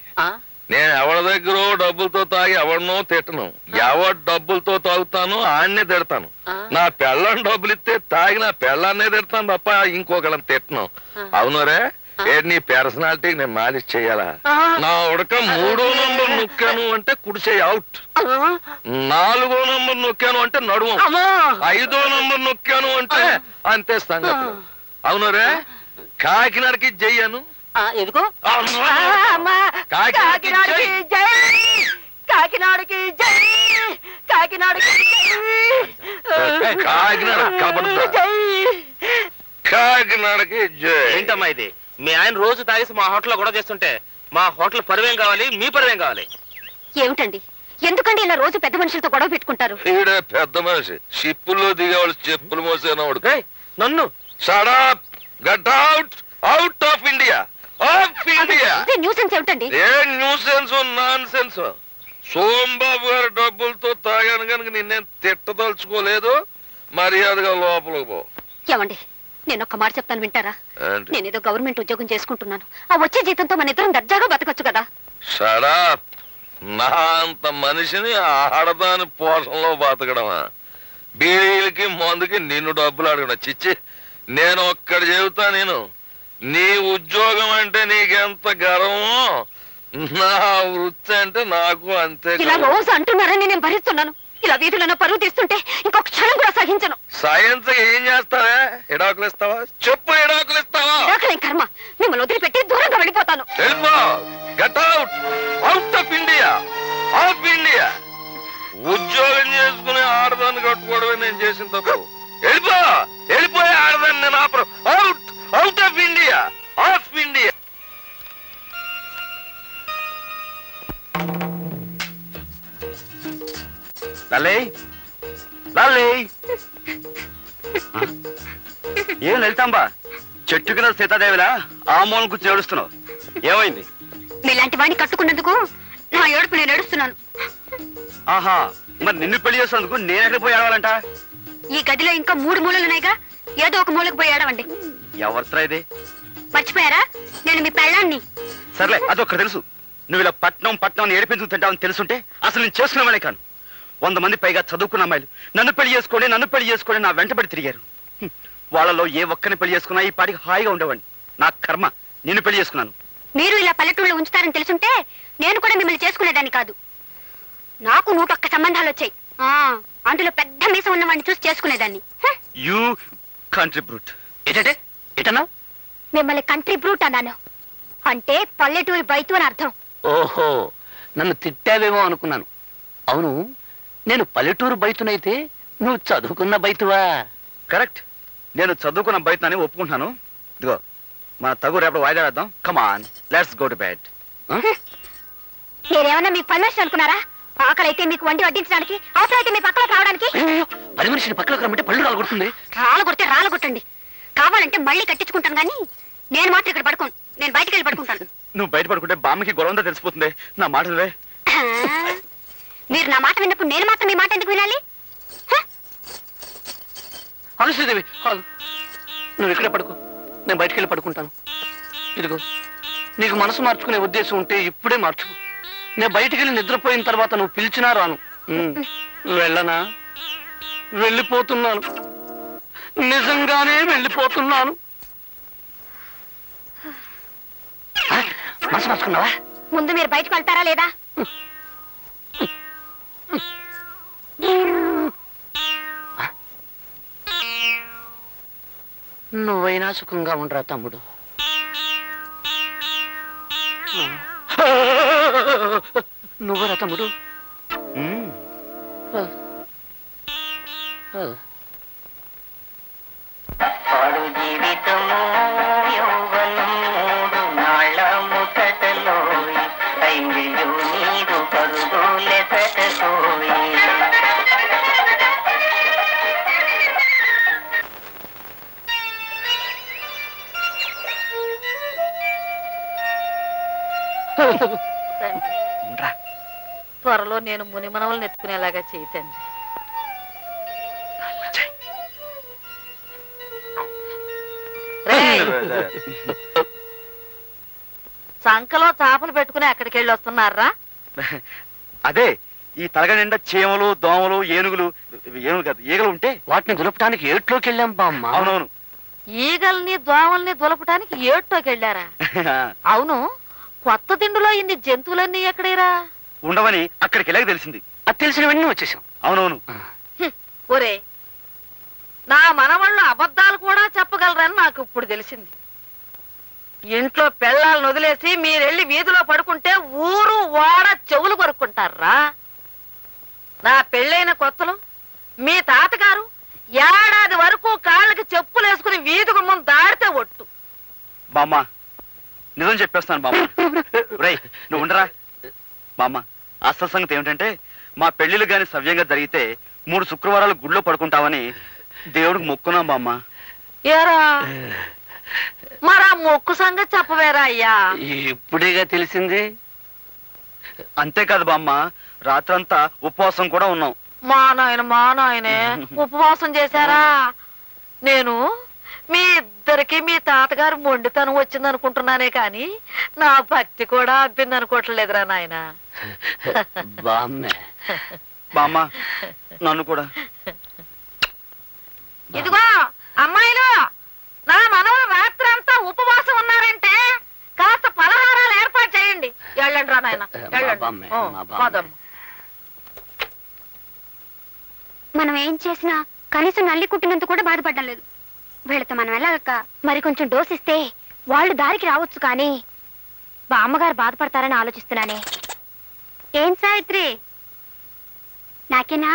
నేను ఎవరి దగ్గర డబ్బులతో తాగి ఎవరినో తిట్టను. ఎవరి డబ్బులతో తాగుతాను ఆన్నే తిడతాను. నా పెళ్ళం డబ్బులు ఇస్తే తాగి నా పెళ్ళాన్నే తిడతాను తప్ప ఇంకొకళ్ళని తిట్టను. అవునరే నీ పర్సనాలిటీ నేను మాలిష్ చెయ్యాలా? నా ఉడక 3వ నంబర్ నొక్కాను అంటే కుడిచేయి అవుట్. 4వ నంబర్ నొక్కాను అంటే నడుము. 5వ నంబర్ నొక్కాను అంటే అంతే సంగతి. అవునరే కాకినాడకి జయ్యాను. ఎందుకో కాకినాడకి కాకినాడకి కాకినాడకి కాకినాడ కబడ్దా కాకినాడకి జై. ఏంటమ్మా ఇది? మీ ఆయన రోజు తాగేసి మా హోటల్లో గొడవ చేస్తుంటే మా హోటల్ పరువేం కావాలి, మీ పరువేం కావాలి? ఏమిటండి ఎందుకండి ఇలా రోజు పెద్ద మనుషులతో గొడవ పెట్టుకుంటారు? ఈడే పెద్ద మనిషి షిప్పుల్లో దిగేవాళ్ళు చెప్పులు మోసేనవాడు. నన్ను shut up get out out of India of India. Nuisance ఏమిటండి? ఏ న్యూసెన్స్ నాన్ సెన్స్. సోంబాబు గారి డబ్బులతో తాగాను కనుక నిన్నేం తిట్టదలుచుకోలేదు. మర్యాదగా లోపలికి పో. ఏమండి నేను ఒక్క మాట చెప్తాను వింటారా? నేనేదో గవర్నమెంట్ ఉద్యోగం చేసుకుంటున్నాను. ఆ వచ్చే జీతంతో మన ఇద్దరం దర్జాగా బతకొచ్చు కదా. Shut up. నా అంత మనిషిని ఆడదాని పోషణలో బతకడమా? బీడీలకి మందుకి నిన్ను డబ్బులు అడగడం చిచ్చి. నేను ఒక్కడి చెబుతా. నేను నీ ఉద్యోగం అంటే నీకెంత గర్వమో నా వృత్తి అంటే నాకు అంతే. ఇలా రోజు అంటున్నారని నేను భరిస్తున్నాను. ఇలా వీధులను పరువు తీస్తుంటే ఇంకొక క్షణం కూడా సహించను. సైన్స్ ఏం చేస్తావా? ఎడాకులు ఇస్తావా? చెప్పు ఎడాకులు ఇస్తావా? కర్మ మిమ్మల్ని వదిలిపెట్టి దూరంగా వెళ్ళిపోతాను. వెళ్ళిపో. Get out out of India of India. ఉద్యోగం చేసుకుని ఆడదాన్ని కట్టుకోవడమే నేను చేసిన తప్పు. వెళ్ళిపో. వెళ్ళిపోయి ఆడదాన్ని నేను ఆపరు. Out out of India of India. ఏం లలితాంబా చెట్టు కింద సీతాదేవిలా ఆ మూలం కూర్చొని ఏడుస్తున్నావు? ఏమైంది? మీలాంటి వాడిని కట్టుకున్నందుకు నా ఏడుపు నేను ఏడుస్తున్నాను. ఆహా మరి నిన్ను పెళ్లి చేసినందుకు నేను ఎక్కడికి పోయి ఏడవాలంట? ఈ గదిలో ఇంకా 3 మూలలున్నాయిగా, ఏదో ఒక మూలకు పోయి ఏడవండి. ఎవరితో ఇది? మర్చిపోయారా? నేను మీ పెళ్ళాన్ని. సర్లే అదొక్కటి తెలుసు. నువ్వు ఇలా పట్నం పట్నం ఏడిపించుకు తింటావని తెలుసుంటే అసలు నేను చేసుకునేవాడే కాను. 100 మంది పైగా చదువుకున్న అమ్మాయిలు నన్ను పెళ్లి చేసుకోండి నా వెంటబడి తిరిగారు. వాళ్ళలో ఏ ఒక్కరిని పెళ్లి చేసుకున్నా ఈ పాటికి హాయిగా ఉండేవాడిని. నా కర్మ నిన్ను పెళ్లి చేసుకున్నాను. మీరు ఇలా పల్లెటూళ్ళు ఉంచుతారని తెలుసుంటే నేను కూడా మిమ్మల్ని చేసుకునేదాన్ని కాదు. నాకు 101 సంబంధాలు వచ్చాయి. అందులో పెద్ద మీసం ఉన్నవాడిని చూసి చేసుకునేదాన్ని. You country brute. ఏంటంటే ఎటన్నా? మిమ్మల్ని కంట్రీ బ్రూట్ అన్నాను. అంటే పల్లెటూరి బైతు అని అర్థం. ఓహో నన్ను తిట్టావేమో అనుకున్నాను. అవును నేను పల్లెటూరు బైతునైతే నువ్వు చదువుకున్న బైతువా? కరెక్ట్. నేను చదువుకున్న బయటని ఒప్పుకుంటున్నాను. ఇదిగో మన తగు రేపటి వాయిదా వేద్దాం. Come on let's go to bed. మీరేమన్నా మీ పర్మిషన్ అనుకున్నారా? ఆకలైతే మీకు వండి వడ్డించడానికి, అవసరమైతే మీ పక్కలకు రావడానికి. పని మనిషిని పక్కలకు రమ్మంటే పళ్ళు రాలగొడుతుంది. రాలగొడితే రాలగొట్టండి. కావాలంటే మళ్ళీ కట్టించుకుంటాను కానీ నేను మాత్రం ఇక్కడ పడుకోను. నేను బయటకు వెళ్ళి పడుకుంటాను. నువ్వు బయట పడుకుంటే బామ్మకి గొడవంతా తెలిసిపోతుంది. నా మాట నువ్వే. మీరు నా మాట విన్నప్పుడు నేను మాత్రం మీ మాట ఎందుకు వినాలి? అనుశ్రీదేవి నువ్వు ఇక్కడే పడుకో, నేను బయటికి వెళ్ళి పడుకుంటాను. ఇదిగో నీకు మనసు మార్చుకునే ఉద్దేశం ఉంటే ఇప్పుడే మార్చుకో. నేను బయటికి వెళ్ళి నిద్రపోయిన తర్వాత నువ్వు పిలిచినా రాను. వెళ్ళనా? వెళ్ళిపోతున్నాను, నిజంగానే వెళ్ళిపోతున్నాను. మనసు మార్చుకున్నావా? ముందు మీరు బయటకు వెళ్తారా లేదా? నువ్వైనా సుఖంగా ఉండరా తమ్ముడు. నువ్వరా తమ్ముడు? పాడు జీవితము యౌవనం 3 నాళ్ళ ముచ్చటలో ఐంగిళ్ళు నీరు పరుగులే సటకోయి త్వరలో నేను మునిమనవలను ఎత్తుకునేలాగా చేయతండి. సంకలో చేపలు పెట్టుకుని ఎక్కడికి వెళ్ళి వస్తున్నారా? అదే ఈ తలగ నిండా చీమలు దోమలు ఏనుగులు కాదు ఈగలు ఉంటే వాటిని దులపడానికి ఏట్లోకి వెళ్ళాం బామ్మ. అవునవును. ఈగల్ని దోమల్ని దులపటానికి ఏటోకి వెళ్ళారా? అవును, కొత్త తిండిలో ఇన్ని జంతువులన్నీ ఎక్కడేరా? ఉండవని అక్కడికి వెళ్ళాక తెలిసింది. అది తెలిసినవన్నీ వచ్చేసాం. అవునవును. ఒరే, నా మనవాళ్ళు అబద్ధాలు కూడా చెప్పగలరని నాకు ఇప్పుడు తెలిసింది. ఇంట్లో పెళ్ళాలను వదిలేసి మీరెళ్ళి వీధిలో పడుకుంటే ఊరు వాడ చెవులు కొరుక్కుంటారా? నా పెళ్ళైన కొత్తలో మీ తాతగారు ఏడాది వరకు కాళ్ళకి చెప్పులేసుకుని వీధి గుమ్మం దాడితే ఒట్టు. బామ్మ నిజం చెప్పేస్తాను బామ్మ. రేయ్ నువ్వు ఉండరా బామ్మ. అసలు సంగతి ఏమిటంటే మా పెళ్లిళ్ళు గాని సవ్యంగా జరిగితే 3 శుక్రవారాలు గుళ్ళో పడుకుంటామని దేవుడికి మొక్కున్నాం బామ్మ. ఏరా మరా మొక్కు సంగతి చెప్పవేరా అయ్యా? ఇప్పుడేగా తెలిసింది. అంతేకాదు బామ్మ, రాత్రంతా ఉపవాసం కూడా ఉన్నాం. మా నాయనే ఉపవాసం చేశారా? నేను మీ ఇద్దరికి మీ తాతగారు మొండితనం వచ్చిందనుకుంటున్నానే కాని నా భక్తి కూడా అబ్బింది అనుకోవట్లేదురా నాయన. బామ్మ నన్ను కూడా. ఇదిగో అమ్మాయిలు, నా మనవలు రాత్రి అంతా ఉపవాసం ఉన్నారంటే కాస్త పలహారాలు ఏర్పాటు చేయండి. వెళ్ళండి రా నాయన, వెళ్ళండి. మనం ఏం చేసినా కనీసం నల్లి కుట్టినంత కూడా బాధపడడం లేదు. వీళ్ళతో మనం వెళ్ళాక మరి కొంచెం డోస్ ఇస్తే వాళ్ళు దారికి రావచ్చు. కానీ బామ్మగారు బాధపడతారని ఆలోచిస్తున్నానే. ఏం సావిత్రి, నాకేనా?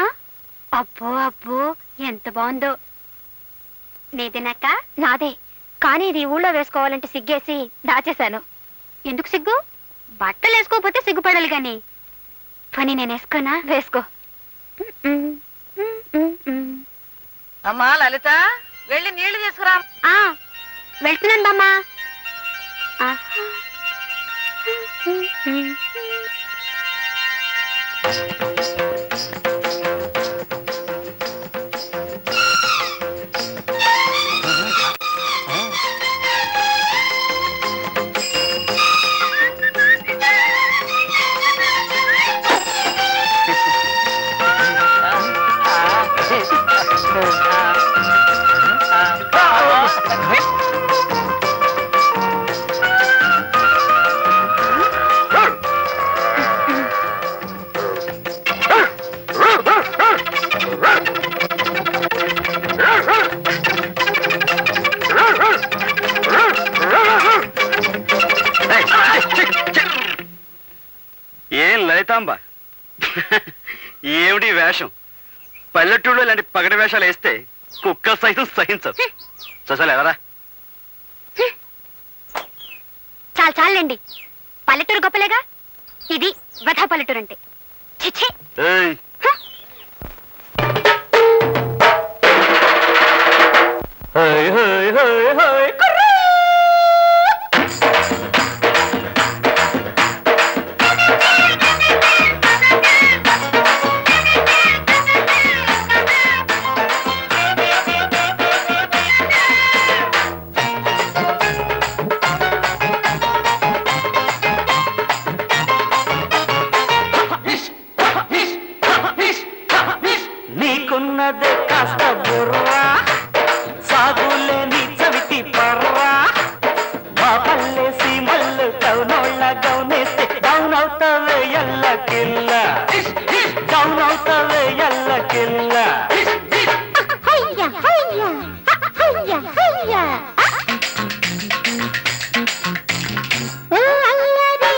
అబ్బో అబ్బో ఎంత బాగుందో. నీదేనాక? నాదే, కానీ ఇది ఊళ్ళో వేసుకోవాలంటే సిగ్గేసి దాచేశాను. ఎందుకు సిగ్గు? బట్టలు వేసుకోకపోతే సిగ్గుపడాలి కానీ. పని నేను వేసుకోనా? వేసుకో. అమ్మా లలిత, వెళ్ళి నీళ్లు తీసుకురా. వెళ్తున్నాను బామ్మా. ఏం లలితాంబ, ఏమిటి వేషం? పల్లెటూళ్ళు ఇలాంటి పగటి వేషాలు వేస్తే కుక్క సైతం సహించదు. చసాలు ఎవరా? చాలండి, పల్లెటూరు గొప్పలేగా. ఇది వధా పల్లెటూరు అంటే. చిచ్చే నీకున్నదే కాస్త బుర్రా, సాగులేని చవితి పర్రా. మా పల్లెసి మల్లు కౌనోళ్ళ గౌనేస్తే డౌన్ అవుతావే ఎల్లకిల్ల, డౌన్ అవుతావే ఎల్లకిల్ల. అల్లరి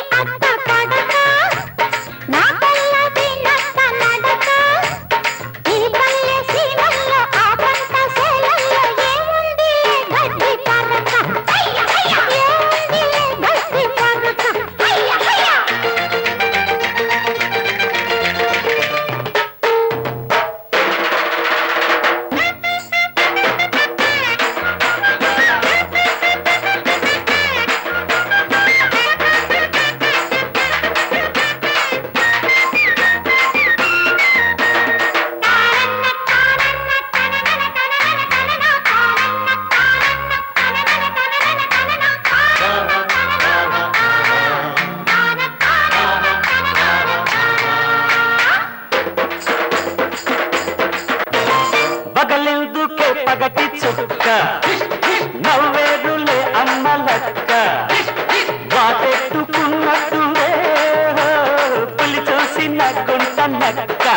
నవ్వేదులే అమ్మ లక్క వాటెట్టుకున్నట్టువే పులి చూసిన గుంట నక్క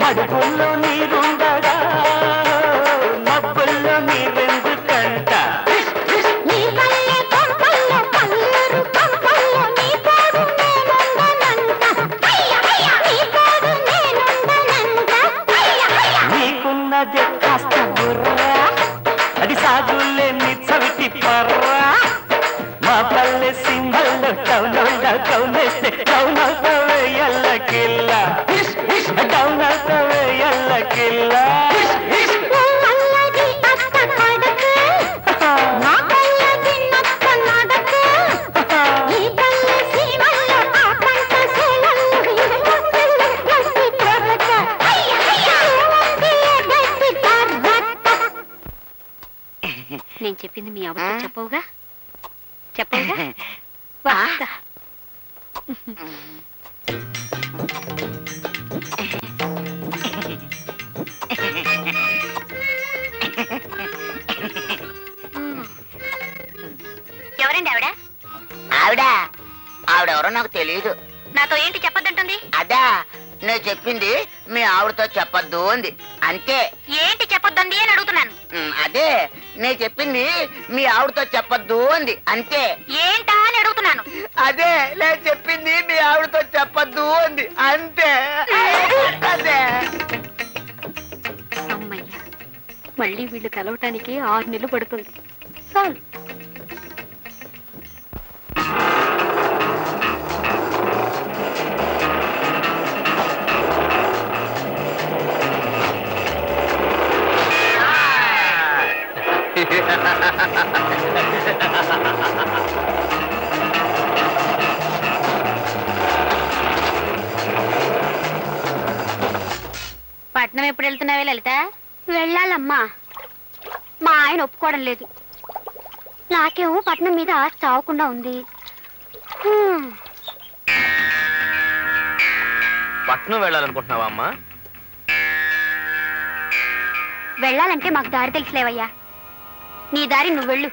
మడుగుల్లో నీరుండగా మబ్బుల్లో నీరెందుకంట నీకున్నదే కాస్త బుర్రా అది సాగులే నీ చవిటి పర్రా మా పల్లె సింహల్లో టౌనోళ్ళ కౌనేస్తే టౌనవుతావే ఎల్లకిల్లా టౌనవుతావే ఎల్లకిల్లా నేను చెప్పింది మీ అవ్వతో చెప్పవుగా చెప్పవుగా వస్తా. ఎవరండి ఆవిడ? ఆవిడెవరో నాకు తెలియదు. నాతో ఏంటి చెప్పొద్దంటుంది? అదా నేను చెప్పింది మీ ఆవిడతో చెప్పొద్దు అంది అంతే. ఏంటి చెప్పొద్దండి అని అడుగుతున్నాను. అదే నేను చెప్పింది మీ ఆవిడతో చెప్పొద్దు అంది అంతే. ఏంటా అని అడుగుతున్నాను. అదే నేను చెప్పింది మీ ఆవిడతో చెప్పొద్దు అంది అంతే. అదే అమ్మయ్యా, మళ్ళీ వీళ్ళు కలవటానికి 6 నెలలు పడుతుంది. చాలు. పట్నం ఎప్పుడు వెళ్తున్నావే లలిత? వెళ్ళాలమ్మా, మా ఆయన ఒప్పుకోవడం లేదు. నాకేమో పట్నం మీద ఆశ చావకుండా ఉంది. పట్నం వెళ్ళాలనుకుంటున్నావా అమ్మా? వెళ్ళాలంటే మాకు దారి తెలుసులేవయ్యా. నీ దారి నువ్వు వెళ్ళు.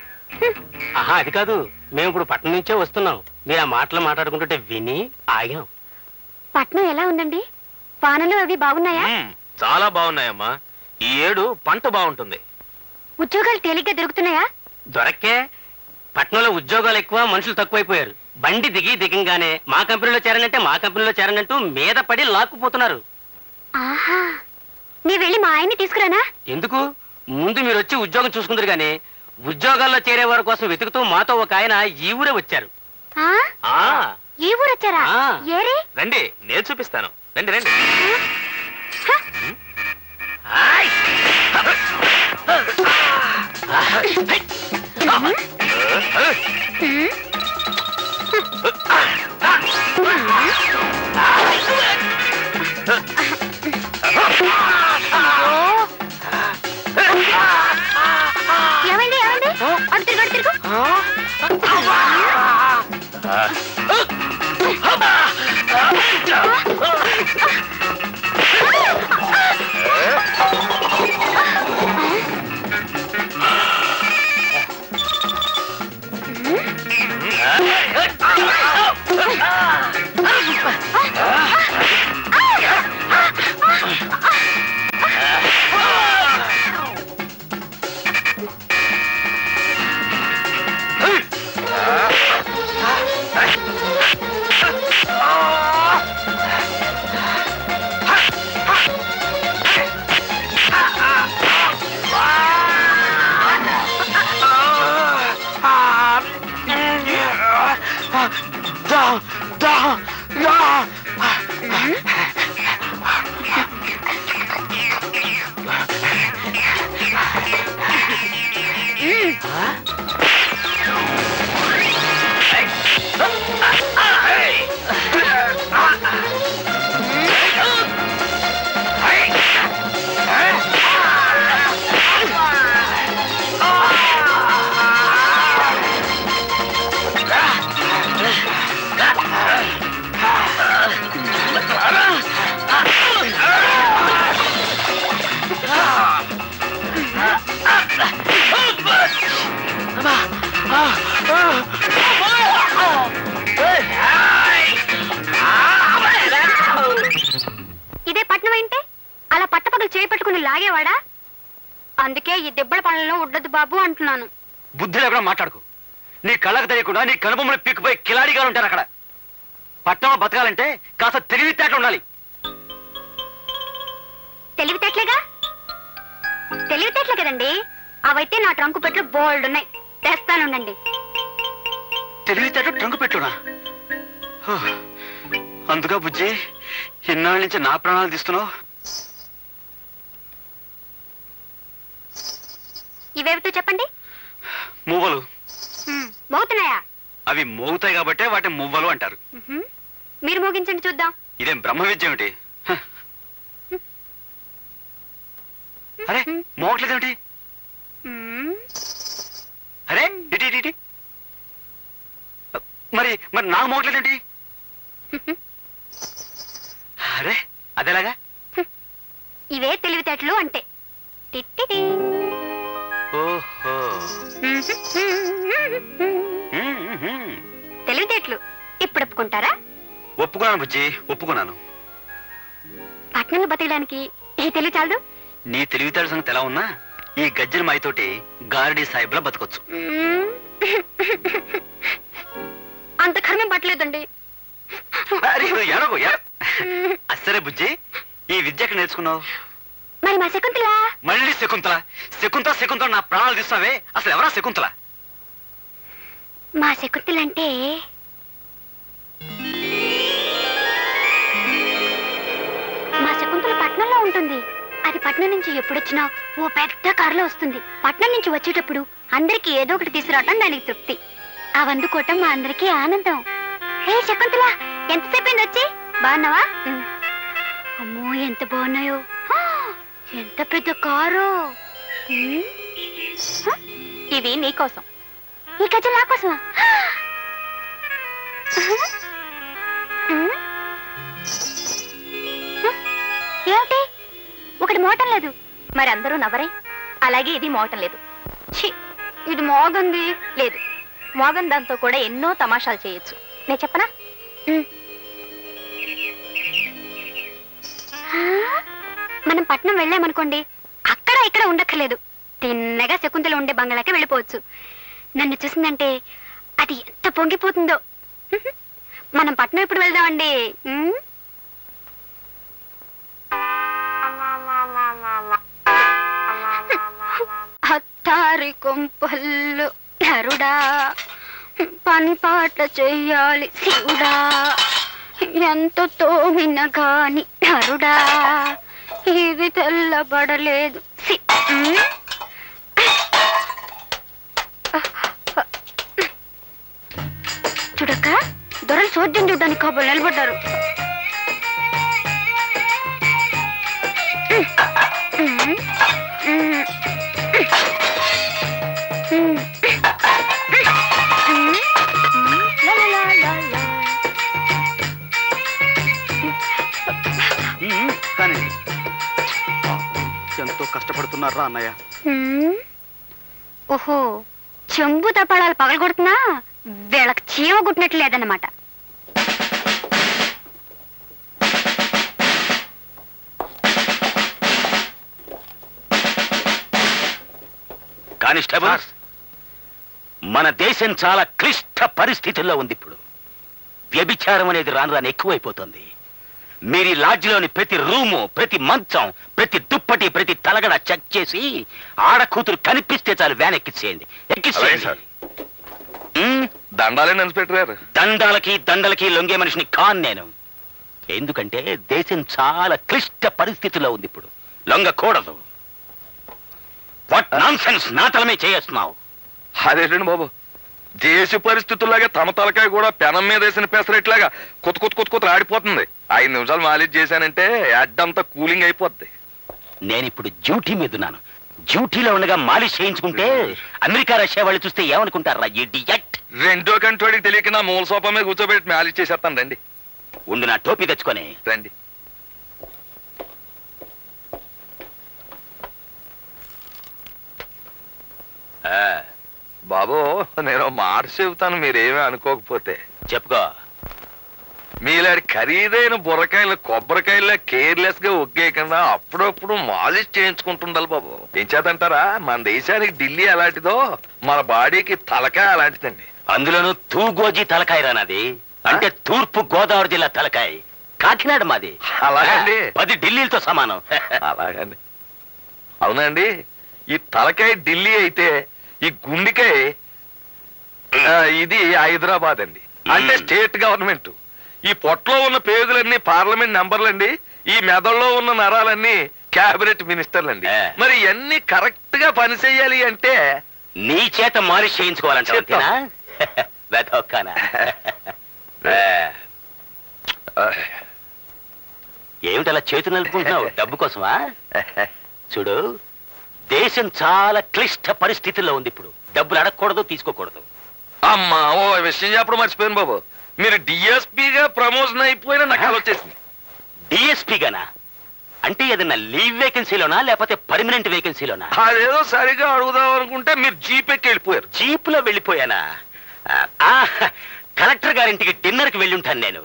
ఆహా, అది కాదు, మేము ఇప్పుడు పట్నం నుంచే వస్తున్నాం. మీరు ఆ మాటలు మాట్లాడుకుంటుంటే విని ఆగాం. పట్నం ఎలా ఉందండి? వానలు అవి బాగున్నాయా? చాలా బాగున్నాయమ్మా. ఈ ఏడు పంట బాగుంటుంది. ఉద్యోగాలు తేలిగ్గా దొరుకుతున్నాయా? దొరక్కే. పట్నంలో ఉద్యోగాలు ఎక్కువ, మనుషులు తక్కువైపోయారు. బండి దిగంగానే మా కంపెనీలో చేరనంటూ మీద పడి లాక్కుపోతున్నారు. ఆహా, నీ వెళ్ళి మా ఆయన్ని తీసుకురానా? ఎందుకు? ముందు మీరు వచ్చి ఉద్యోగం చూసుకుందరు గానీ ఉద్యోగాల్లో చేరే వారి కోసం వెతుకుతూ మాతో ఒక ఆయన ఈ ఊరే వచ్చారు. ఈ ఊరు వచ్చారా? ఏరే రండి, నేను చూపిస్తాను. రండి రండి. ఏమండి ఏమండి, ఇదే పట్నం అంటే అలా పట్టపగలు చేపట్టుకుని లాగేవాడా? అందుకే ఈ దెబ్బల పనులను ఉండదు బాబు అంటున్నాను. బుద్ధి లేకుండా మాట్లాడుకో. నీ కళ్ళకు తెలియకుండా నీ కనుబొమ్మలు పీక్కుపోయి కిలాడిగా ఉంటారు అక్కడ. పట్టణంలో బతకాలంటే కాస్త తెలివితేటలు ఉండాలి. తెలివితేటలేగా? తెలివితేటలే కదండి. అవైతే నా ట్రంకు పెట్లు బోల్డ్ ఉన్నాయి, తెస్తానుండండి. తెలివితేటలు ట్రంకు పెట్టునా? అందుగా బుజ్జి ఇన్నాళ్ళ నుంచి నా ప్రాణాలు తీస్తున్నావు. ఇవేమిటో చెప్పండి. మువ్వలు. మోగుతున్నాయా? అవి మోగుతాయి కాబట్టే వాటిని మువ్వలు అంటారు. మీరు మోగించండి చూద్దాం. ఇదేం బ్రహ్మ విద్య ఏమిటి? అరే మోగట్లేదేమిటి? అరే ఇటీ ఇటీ. మరి మరి నాకు మోగట్లేదేంటి? అరే అదేలాగా? ఇవే తెలివితేటలు అంటే. ఓహో తెలివితేటలు ఇప్పుడు ఒప్పుకుంటారా? ఒప్పుకున్నాను బుజ్జి, ఒప్పుకున్నాను. పట్నంలో బతకడానికి ఈ తెలివి చాలదు. నీ తెలివితేటల సంగతి ఎలా ఉన్నా ఈ గజ్జల మాయతోటి గారడీ సాహిబ్లా బతకొచ్చు. అంత కర్మం పట్టలేదండి. సరే బుజ్జి, ఈ విద్య ఎక్కడ నేర్చుకున్నావు? మరి మా శకుంతల? మళ్ళీ శకుంతల శకుంతల శకుంతల నా ప్రాణాలు తీస్తావే. అసలు ఎవరా శకుంతల? మా శకుంతల అంటే మా శకుంతల పట్నంలో ఉంటుంది. అది పట్నం నుంచి ఎప్పుడొచ్చినా ఓ పెద్ద కారులో వస్తుంది. పట్నం నుంచి వచ్చేటప్పుడు అందరికి ఏదో ఒకటి తీసుకురావటం దానికి తృప్తి. అవందుకోవటం మా అందరికీ ఆనందం. హే శకుంతల, ఎంతసేపు అయింది వచ్చి? బాగున్నావా? అమ్మో ఎంత బాగున్నాయో. ఎంత పెద్ద కారు. ఇవి నీకోసం. ఈ గజ్జలు నా కోసమా? ఏమిటి ఒకటి మోటం లేదు? మరి అందరూ నవ్వరే. అలాగే ఇది మోటం లేదు. ఇది మోగంది లేదు. మోగన్ దాంతో కూడా ఎన్నో తమాషాలు చేయొచ్చు. నేను చెప్పనా? మనం పట్నం వెళ్ళామనుకోండి, అక్కడ ఇక్కడ ఉండక్కర్లేదు. తిన్నగా శకుంతల ఉండే బంగ్లాకే వెళ్ళిపోవచ్చు. నన్ను చూసిందంటే అది ఎంత పొంగిపోతుందో. మనం పట్నం ఎప్పుడు వెళ్దామండి? హత్తారి కొంపల్లు నరుడా, పని పాట చెయ్యాలి శివుడా, ఎంత తోమిన గాని నరుడా, ఇది తెల్లబడలేదు. చూడక్క, దొరలు సోద్యం చూడడానికి కాబోలు నిలబడ్డారు. కానీ ఎంతో కష్టపడుతున్నారా అన్నయ్య? ఓహో, చెంబు తపాళాలు పగలగొడుతున్నా వీళ్ళకి చీమ గుట్టినట్లు లేదన్నమాట. కానిస్టేబుల్, మన దేశం చాలా క్లిష్ట పరిస్థితుల్లో ఉంది. ఇప్పుడు వ్యభిచారం అనేది రాను రాను ఎక్కువైపోతుంది. మీరు లాడ్జిలోని ప్రతి రూము, ప్రతి మంచం, ప్రతి దుప్పటి, ప్రతి తలగడ చెక్ చేసి ఆడకూతురు కనిపిస్తే చాలు వ్యాన్ ఎక్కించేయండి. దండాలే ఇన్స్పెక్టర్ గారు. దండాలకి దండలకి లొంగే మనిషిని కాన్ నేను. ఎందుకంటే దేశం చాలా క్లిష్ట పరిస్థితిలో ఉంది ఇప్పుడు. లొంగకూడదు. వాట్ నాన్సెన్స్ నాటలమే చేస్తున్నావు. అదేంటండి బాబు, దేశ పరిస్థితుల్లాగా తమ తలకాయ కూడా పెనం మీద వేసిన పెసరెట్లాగా కొత్త ఆడిపోతుంది. 5 నిమిషాలు మాలిష్ చేశానంటే అడ్డంతా కూలింగ్ అయిపోద్ది. నేనిప్పుడు డ్యూటీ మీద ఉన్నాను. డ్యూటీలో ఉండగా మాలిష్ చేయించుకుంటే అమెరికా రష్యా వాళ్ళు చూస్తే ఏమనుకుంటారా? ఇడియట్. రెండో కంటోడికి తెలియక నా మూల సోఫా మీద కూర్చోబెట్టి మాలిష్ చేసేస్తాను. రండి ఉండు, నా టోపీ తెచ్చుకొని రండి. బాబు, నేను మాట చెబుతాను, మీరేమీ అనుకోకపోతే. చెప్పుకో. మీలాంటి ఖరీదైన బుర్రకాయలు కొబ్బరికాయల కేర్లెస్ గా ఒగ్గేయకుండా అప్పుడప్పుడు మాలిష్ చేయించుకుంటుండాలి బాబు. ఏం చేతంటారా, మన దేశానికి ఢిల్లీ అలాంటిదో మన బాడీకి తలకాయ అలాంటిదండి. అందులోనూ తూగోజీ తలకాయ రానది. అంటే తూర్పు గోదావరి జిల్లా తలకాయ. కాకినాడ మాది. అలాగండి. 10 ఢిల్లీలతో సమానం. అలాగండి. అవునండి, ఈ తలకాయ ఢిల్లీ అయితే ఈ గుండెకాయ ఇది హైదరాబాద్ అండి. అంటే స్టేట్ గవర్నమెంట్. ఈ పొట్టలో ఉన్న పేగులన్నీ పార్లమెంట్ మెంబర్లండి. ఈ మెదడులో ఉన్న నరాలన్నీ క్యాబినెట్ మినిస్టర్లండి. మరి ఇవన్నీ కరెక్ట్ గా పని చెయ్యాలి అంటే నీ చేత మాలిష్ చేయించుకోవాలంటే ఏమిటలా చేతులు నలుపుకుంటున్నావు? డబ్బు కోసమా? చూడు, దేశం చాలా క్లిష్ట పరిస్థితుల్లో ఉంది ఇప్పుడు. డబ్బులు అడగకూడదు, తీసుకోకూడదు. అమ్మా, ఓ విషయం చెప్పడం మర్చిపోయాను బాబు. మీరు డిఎస్పీగా ప్రమోషన్ అయిపోయిన నాకు వచ్చేసింది. డిఎస్పీగానా? అంటే ఏదన్నా లీవ్ వేకెన్సీలోనా లేకపోతే పర్మనెంట్ వేకెన్సీలోనా? అదేదో సరిగా అడుగుదాం అనుకుంటే మీరు జీపెక్కి వెళ్ళిపోయారు. జీపులో వెళ్ళిపోయానా? కలెక్టర్ గారింటికి డిన్నర్కి వెళ్ళి ఉంటాను నేను.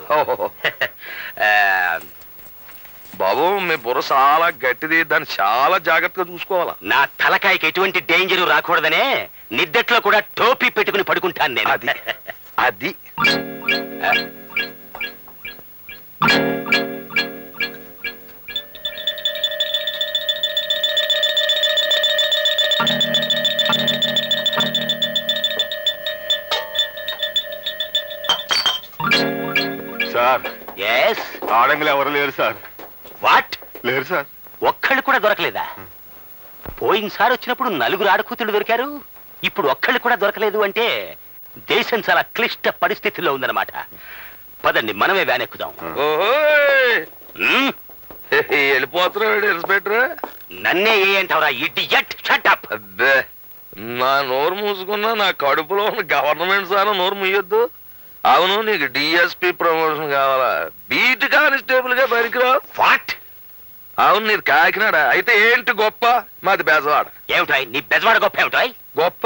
బాబు, మీ బుర్ర చాలా గట్టిది, దాన్ని చాలా జాగ్రత్తగా చూసుకోవాలా. నా తలకాయకి ఎటువంటి డేంజర్ రాకూడదనే నిద్దట్లో కూడా టోపీ పెట్టుకుని పడుకుంటాను నేను. అది అది సార్, ఎస్. ఆడంగులు ఎవరు లేరు సార్. వాట్? లేరు సార్. ఒక్కళ్ళు కూడా దొరకలేదా? పోయినసారి వచ్చినప్పుడు 4 ఆడకూతులు దొరికారు. ఇప్పుడు ఒక్కళ్ళు కూడా దొరకలేదు అంటే దేశం చాలా క్లిష్ట పరిస్థితుల్లో ఉందన్నమాట. పదండి, మనమే వ్యాన్ ఎక్కుదాం. వెళ్ళిపోతున్నాడు ఇన్స్పెక్టర్. నన్నే ఏ అంటావరా ఇడియట్? Shut up. అబ్బే, నా నోరు మూసుకున్నా నా కడుపులో ఉన్న గవర్నమెంట్ సార్ నోరు మూయొద్దు. అవును, నీకు డిఎస్పీ ప్రమోషన్ కావాలా? బీట్ కానిస్టేబుల్ గా పనికిరావు. వాట్? అవును, నీది కాకినాడ అయితే ఏంటి గొప్ప? మాది బెజవాడ. ఏమిటాయ్ నీ బెజవాడ గొప్ప? ఏమిటాయ్ గొప్ప?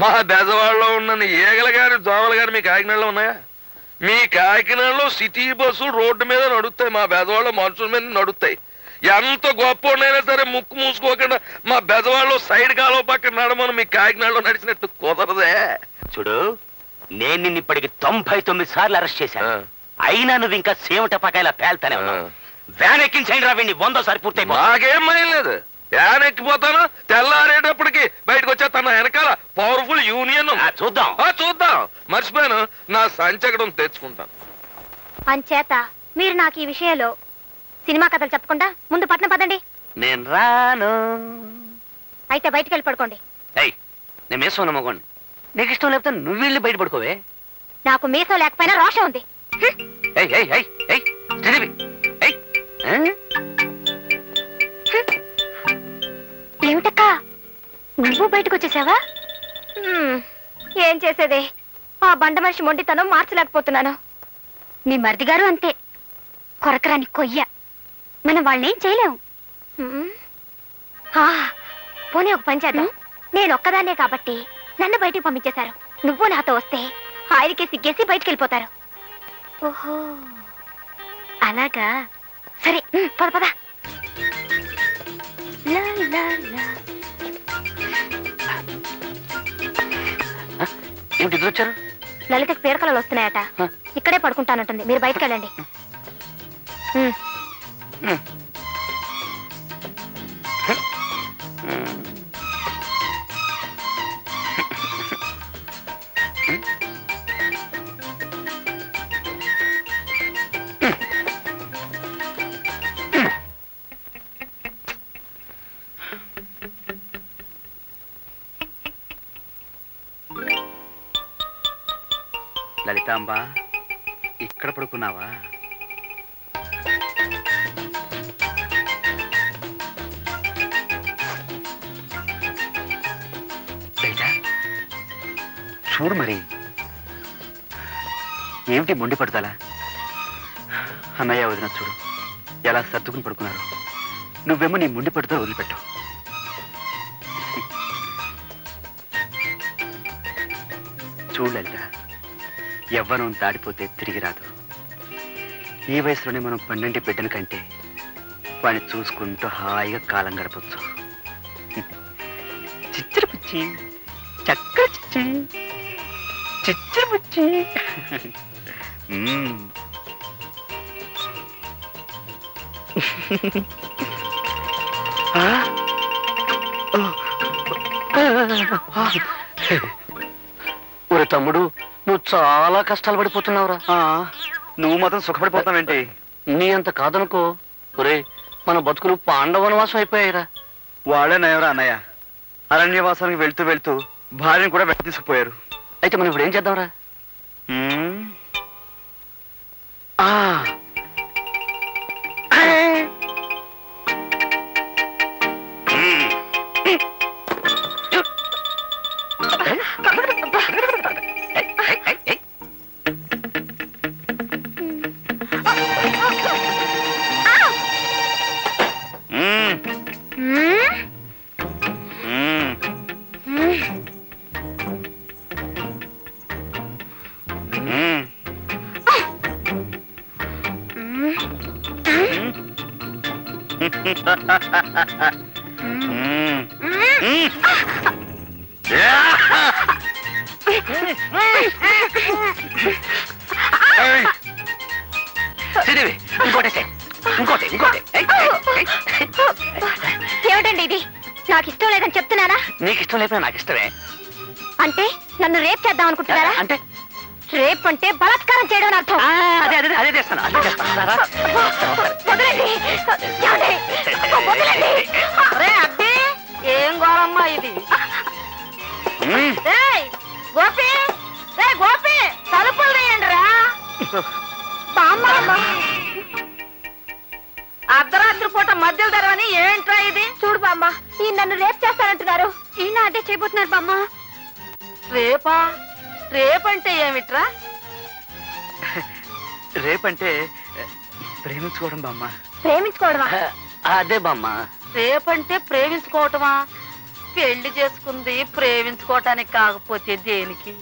మా బెజవాడలో ఉన్న ఈగలు గాని దోమలు గాని మీ కాకినాడలో ఉన్నాయా? మీ కాకినాడలో సిటీ బస్సులు రోడ్డు మీద నడుస్తాయి, మా బెజవాడలో మనుషుల మీద నడుస్తాయి. ఎంత గొప్ప ఉన్నాయినా సరే ముక్కు మూసుకోకుండా మా బెజవాడలో సైడ్ కాలువ పక్కన నడమని మీ కాకినాడలో నడిచినట్టు కుదరదే. చూడు, నేను నిన్ను ఇప్పటికి 99 సార్లు అరెస్ట్ చేశాను. అయినా నువ్వు ఇంకా సేవటపకాయలా పేల్తానే ఉన్నావు. వ్యాన్ ఎక్కించండి రా, వీడిని 100 సారి పూర్తి. నాకేం భయం లేదు. వ్యాన్ ఎక్కిపోతాను, తెల్లారేటప్పటికి బయటకు వచ్చేస్తాను. వెనకాల పవర్ఫుల్ యూనియన్. చూద్దాం చూద్దాం. మర్చిపోయాను, నా సంచకడం తెచ్చుకుంటాను. అంచేత మీరు నాకు ఈ విషయంలో సినిమా కథలు చెప్పకుండా ముందు పట్నం పదండి. నేను రాను. అయితే బయటికి వెళ్ళి పడుకోండి. నేను మీసం నమ్మకోండి. నీకు ఇష్టం లేకపోతే నువ్వు వెళ్ళి బయట పడుకోవే. నాకు మీసం లేకపోయినా రోషం ఉంది. ఏమిటక్కా, నువ్వు బయటకు వచ్చేసావా? ఏం చేసేదే, ఆ బండ మనిషి మొండితనం మార్చలేకపోతున్నాను. మీ మరిది గారు అంతే, కొరకరాని కొయ్య. మనం వాళ్ళనేం చేయలేము. పోనీ ఒక పని చేద్దాం. నేను ఒక్కదాన్నే కాబట్టి నన్ను బయటికి పంపించేశారు. నువ్వు నాతో వస్తే ఆయనకే సిగ్గేసి బయటికి వెళ్ళిపోతారు. ఓహో, అలాగా. సరే, పద పద. ఏమిటి ఇద్దరు వచ్చారు? లలితకి పీడకలలు వస్తున్నాయట. ఇక్కడే పడుకుంటానంటుంది. మీరు బయటకు వెళ్ళండి. లలితాంబా, ఇక్కడ పడుకున్నావా? లలిత, చూడు మరి, ఏమిటి మొండి పడుదలా? అన్నయ్య వదిన చూడు ఎలా సర్దుకుని పడుకున్నారు. నువ్వేమో నీ మొండి పడుదల వదిలిపెట్టావు. చూడు లలిత, యవ్వనం దాడిపోతే తిరిగి రాదు. ఈ వయసులోనే మనం 12 బిడ్డల కంటే వాడిని చూసుకుంటూ హాయిగా కాలం గడపచ్చు. చిచ్చర పుచ్చి, చక్కర చిచ్చి, చిచ్చర పుచ్చి. ఒరే తమ్ముడు, నువ్వు చాలా కష్టాలు పడిపోతున్నావురా. నువ్వు మాత్రం సుఖపడిపోతావేంటి? నీ అంత కాదనుకో. ఒరే, మన బతుకులు పాండవనవాసం అయిపోయాయిరా. వాళ్ళే నయవరా అన్నయ్య. అరణ్యవాసానికి వెళ్తూ వెళ్తూ భార్యను కూడా వెంట తీసుకుపోయారు. అయితే మనం ఇప్పుడు ఏం చేద్దాంరా? ఏమిటండి ఇది? నాకు ఇష్టం లేదని చెప్తున్నానా? నీకు ఇష్టం లేకపోతే నాకు ఇష్టమే. అంటే నన్ను రేప్ చేద్దాం అనుకుంటున్నారా? అంటే రేప్ అంటే బలాత్కారం చేయడం అర్థం. అదే అదే అదే చేస్తాను, అదే చేస్తాను. వదలండి. ఏమండి? వదలండి. ఏం గోరమ్మా ఇది? ఏయ్, గోపి, ఏయ్ గోపి, తలుపులు తీయండి రా. అర్ధరాత్రి పూట మధ్యలో తెరవని ఏంట్రా ఇది? చూడు బామ్మ, ఈ నన్ను రేప్ చేస్తానంటున్నారు. ఈయన అదే చేయబోతున్నారు బామ్మ. రేపా? రేపంటే ఏమిట్రా? రేపంటే ప్రేమించుకోవడం బామ్మ. ప్రేమించుకోవడమా? అదే బామ్మ. రేపంటే ప్రేమించుకోవటమా? పెళ్లి చేసుకుంది ప్రేమించుకోవటానికి కాకపోతే దేనికి?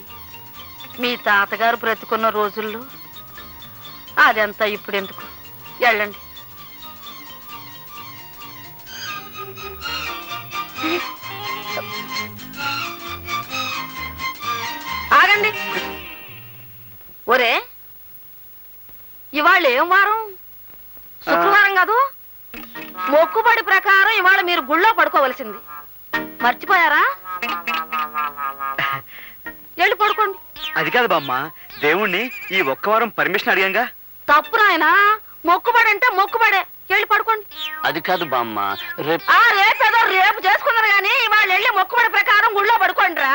మీ తాతగారు బ్రతుకున్న రోజుల్లో అదంతా ఇప్పుడెందుకు? వెళ్ళండి. ఆగండి. ఒరే, ఇవాళ ఏం వారం? శుక్రవారం కాదు? మొక్కుబడి ప్రకారం ఇవాళ మీరు గుళ్ళో పడుకోవలసింది. మర్చిపోయారా? వెళ్ళి పడుకోండి. అది కాదు బామ్మ, దేవుణ్ణి ఈ ఒక్క వారం పర్మిషన్ అడిగాంగా. తప్పు నాయనా, మొక్కుబడి అంటే మొక్కుబడే. వెళ్ళి పడుకోండి. అది కాదు బామ్మ, రేపు రేపేదో రేపు చేసుకున్నారు కానీ ఇవాళ వెళ్ళి మొక్కుబడి ప్రకారం గుళ్ళో పడుకోండి రా.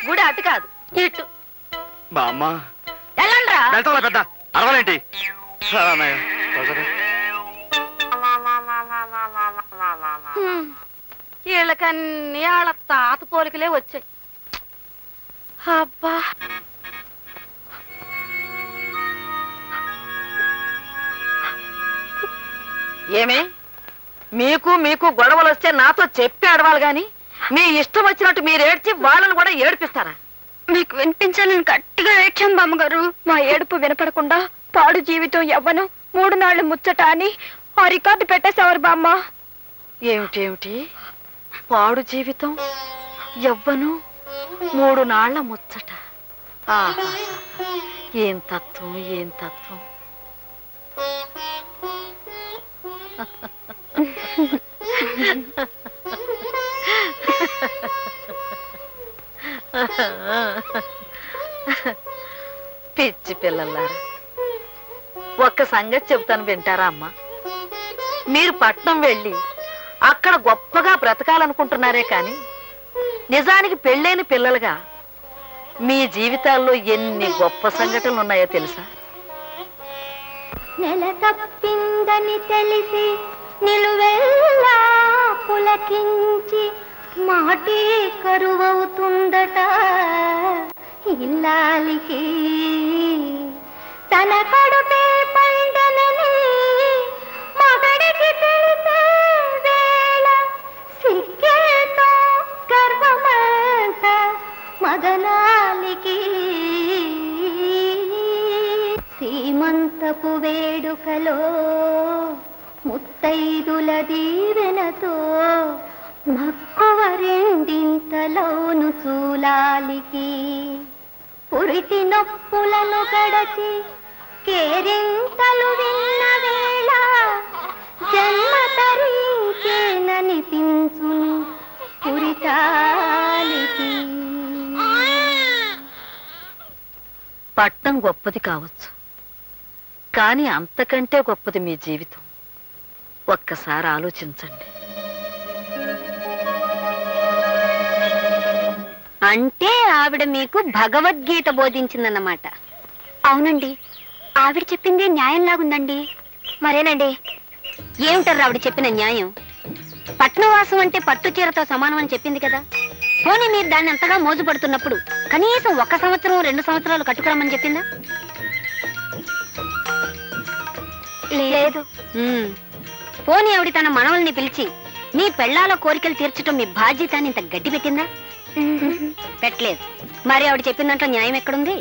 గుడి అటు కాదు, ఇటు. బామ్మ వెళ్ళండి రా. వెళ్తా పెద్ద అరవలేంటి? వీళ్ళకన్నీ వాళ్ళ తాత పోలికలే వచ్చాయి. అబ్బా, ఏమే మీకు మీకు గొడవలు వస్తే నాతో చెప్పి ఆడవాలి గాని మీ ఇష్టం వచ్చినట్టు మీరు ఏడ్చి వాళ్ళని కూడా ఏడిపిస్తారా? మీకు వినిపించాలని గట్టిగా ఏడ్చాం బామ్మగారు. మా ఏడుపు వినపడకుండా పాడు జీవితం యవ్వను 3 నాళ్లు ముచ్చట అని ఆ రికార్డు పెట్టేసేవారు బామ్మ. ఏమిటేమిటి? పాడు జీవితం యవ్వను 3 నాళ్ల ముచ్చట. ఏం తత్వం, ఏం తత్వం. పిచ్చి పిల్లలారా, ఒక్క సంగతి చెబుతాను, వింటారా అమ్మా? మీరు పట్నం వెళ్ళి అక్కడ గొప్పగా బ్రతకాలనుకుంటున్నారే కాని నిజానికి పెళ్ళైన పిల్లలుగా మీ జీవితాల్లో ఎన్ని గొప్ప సంఘటనలు ఉన్నాయో తెలుసా? నెల తప్పిందని తెలిసి నిలువెల్లా పులకించి మాటే కరువవుతుందట ఇల్లాలికి. తన కడుపే పండనని మగడికి తెలిసే వేళ సిక్కేతో గర్వమంత మదనాలికి. సీమంతపు వేడుకలో ముత్తైదుల దీవెనతో మక్కువ రెండింతలోను చూలాలికి. పురిటి నొప్పులను గడచి కేరింతలు విన్న వేళ జన్మ తరించేననిపించును పురిటాలికి. పట్టం గొప్పది కావచ్చు, కానీ అంతకంటే గొప్పది మీ జీవితం. ఒక్కసారి ఆలోచించండి. అంటే ఆవిడ మీకు భగవద్గీత బోధించిందన్నమాట. అవునండి, ఆవిడ చెప్పిందే న్యాయంలాగుందండి. మరేనండి, ఏమిటారు ఆవిడ చెప్పిన న్యాయం? పట్నవాసం అంటే పట్టు చీరతో సమానం అని చెప్పింది కదా. పోనీ మీరు దాన్ని అంతగా మోజు పడుతున్నప్పుడు కనీసం 1 సంవత్సరం 2 సంవత్సరాలు కట్టుకురమ్మని చెప్పిందా? లేదు. పోనీ ఆవిడ తన మనవల్ని పిలిచి మీ పెళ్ళాల కోరికలు తీర్చడం మీ బాధ్యత అని ఇంత గడ్డి పెట్టిందా? పెట్టలేదు. మరి ఆవిడ చెప్పిన దాంట్లో న్యాయం ఎక్కడుంది?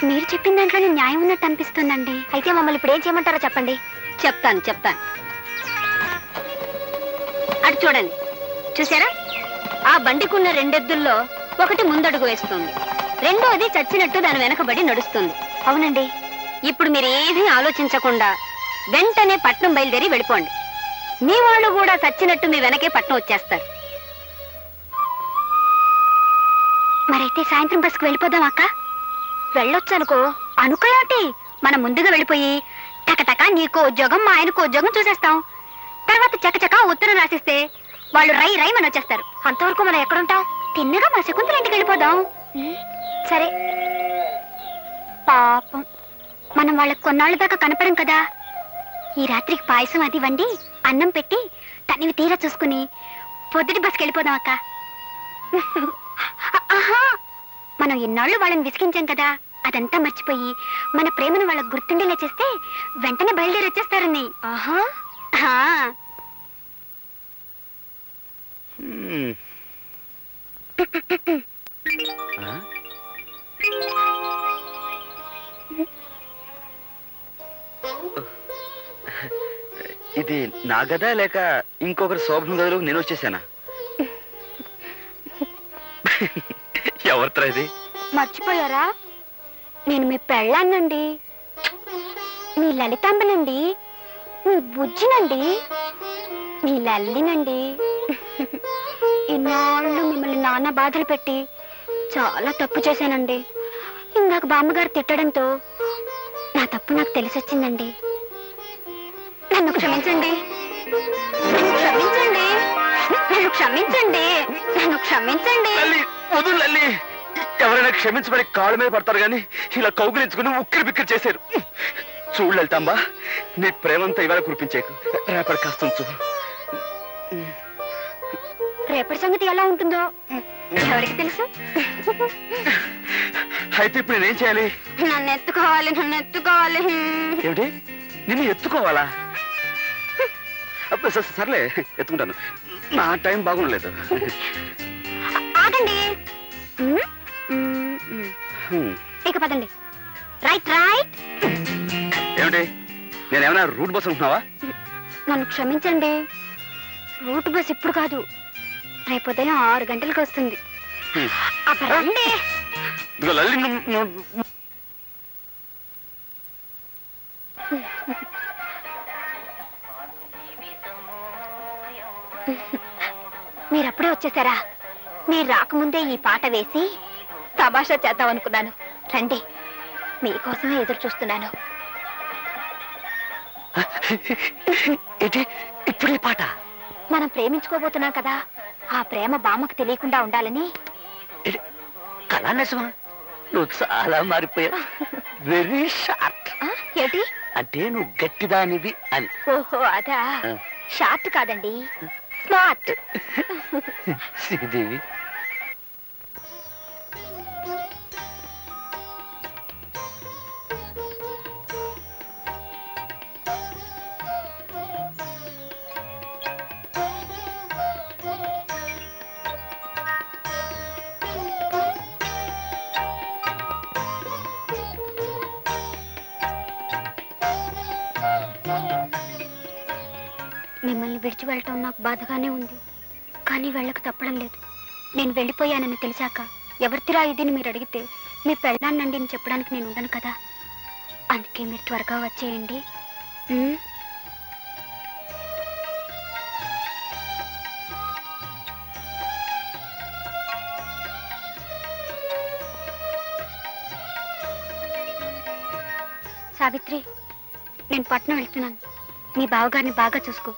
మీరు చెప్పిన దాంట్లోనే న్యాయం ఉన్నట్టు అనిపిస్తుందండి. అయితే మమ్మల్ని ఇప్పుడు ఏం చేయమంటారో చెప్పండి. చెప్తాను. అటు చూడండి, చూసారా? ఆ బండికున్న 2 ఎద్దుల్లో ఒకటి ముందడుగు వేస్తుంది, రెండోది చచ్చినట్టు దాని వెనకబడి నడుస్తుంది. అవునండి. ఇప్పుడు మీరు ఏమీ ఆలోచించకుండా వెంటనే పట్నం బయలుదేరి వెళ్ళిపోండి. మీ వాళ్ళు కూడా చచ్చినట్టు మీ వెనకే పట్నం వచ్చేస్తారు. మరైతే సాయంత్రం బస్కు వెళ్ళిపోదాం అక్క. వెళ్ళొచ్చు అనుకో. అనుకోయాటి, మనం ముందుగా వెళ్ళిపోయి టకటక నీకో ఉద్యోగం మా ఆయనకో ఉద్యోగం చూసేస్తాం. తర్వాత చకచక ఉత్తరం రాసిస్తే వాళ్ళు రై మన వచ్చేస్తారు. అంతవరకు మనం ఎక్కడుంటాం? తిన్నగా మా శకుంతల ఇంటికి వెళ్ళిపోదాం. సరే. పాపం మనం వాళ్ళకి కొన్నాళ్ళ దాకా కనపడం కదా. ఈ రాత్రికి పాయసం అది వండి అన్నం పెట్టి తనివి తీరా చూసుకుని పొద్దుటి బస్కి వెళ్ళిపోదాం అక్క. మనం ఇన్నాళ్ళు వాళ్ళని విసిగించాం కదా, అదంతా మర్చిపోయి మన ప్రేమను వాళ్ళకు గుర్తుండేలా చేస్తే వెంటనే బయలుదేరి వచ్చేస్తారని. ఇది నా గదా లేక ఇంకొకరి శోభన గదిలో నేను వచ్చేసానా? ఎవరితో ఇది? మర్చిపోయారా? నేను మీ పెళ్ళాన్నండి, మీ లలితాంబనండి, మీ బుజ్జినండి, మీ లల్లినండి. ఇన్నాళ్ళు మిమ్మల్ని నాన్న బాధలు పెట్టి చాలా తప్పు చేశానండి. ఇందాక బామ్మగారు తిట్టడంతో నా తప్పు నాకు తెలిసొచ్చిందండి. నన్ను క్షమించండి, నన్ను క్షమించండి, నన్ను క్షమించండి, నన్ను క్షమించండి. వదులు లల్లి, ఎవరైనా క్షమించబడి కాళ్ళ మీద పడతారు గాని ఇలా కౌగులించుకుని ఉక్కిరి బిక్కిరి చేశారు. చూడు లలితాంబా, నీ ప్రేమంతా ఇవాళ కురిపించేకు, రేపటి కాస్త ఉంచు. రేపటి సంగతి ఎలా ఉంటుందో ఎవరికి తెలుసు? అయితే ఇప్పుడు నేనేం చేయాలి? నన్ను ఎత్తుకోవాలి, నన్ను ఎత్తుకోవాలి. ఏమిటి, నిన్ను ఎత్తుకోవాలా? సర్లే, ఎత్తుకుంటాను. నా టైం బాగుండలేదు. ఆగండి, ఇక పదండి. రైట్. ఏమిటి, నేనేమైనా రూట్ బస్ ఉంటున్నావా? నన్ను క్షమించండి, రూట్ బస్ ఇప్పుడు కాదు, రేపు ఉదయం 6 గంటలకు వస్తుంది. రండి. లల్లి, మీరప్పుడే వచ్చేసారా? మీరు రాకముందే ఈ పాట వేసి తమాషా చేద్దాం అనుకున్నాను. రండి, మీకోసమే ఎదురు చూస్తున్నాను. ఇప్పుడు ఈ పాట? మనం ప్రేమించుకోబోతున్నాం కదా, ఆ ప్రేమ బామ్మకు తెలియకుండా ఉండాలని. కళా నిజమా? నువ్వు చాలా మారిపోయావు. Very short. ఏంటి అంటే నువ్వు గట్టిదానివి అని. ఓహో అదా షార్ట్ కాదండి స్మార్ట్. శ్రీదేవి మిమ్మల్ని విడిచి వెళ్ళటం నాకు బాధగానే ఉంది, కానీ వెళ్ళక తప్పడం లేదు. నేను వెళ్ళిపోయానని తెలిసాక ఎవరితిరా ఇదిని మీరు అడిగితే మీ పెళ్ళాన్నండి అని చెప్పడానికి నేను ఉండను కదా. అందుకే మీరు త్వరగా వచ్చేయండి. సావిత్రి, నేను పట్నం వెళ్తున్నాను. మీ బావగారిని బాగా చూసుకో.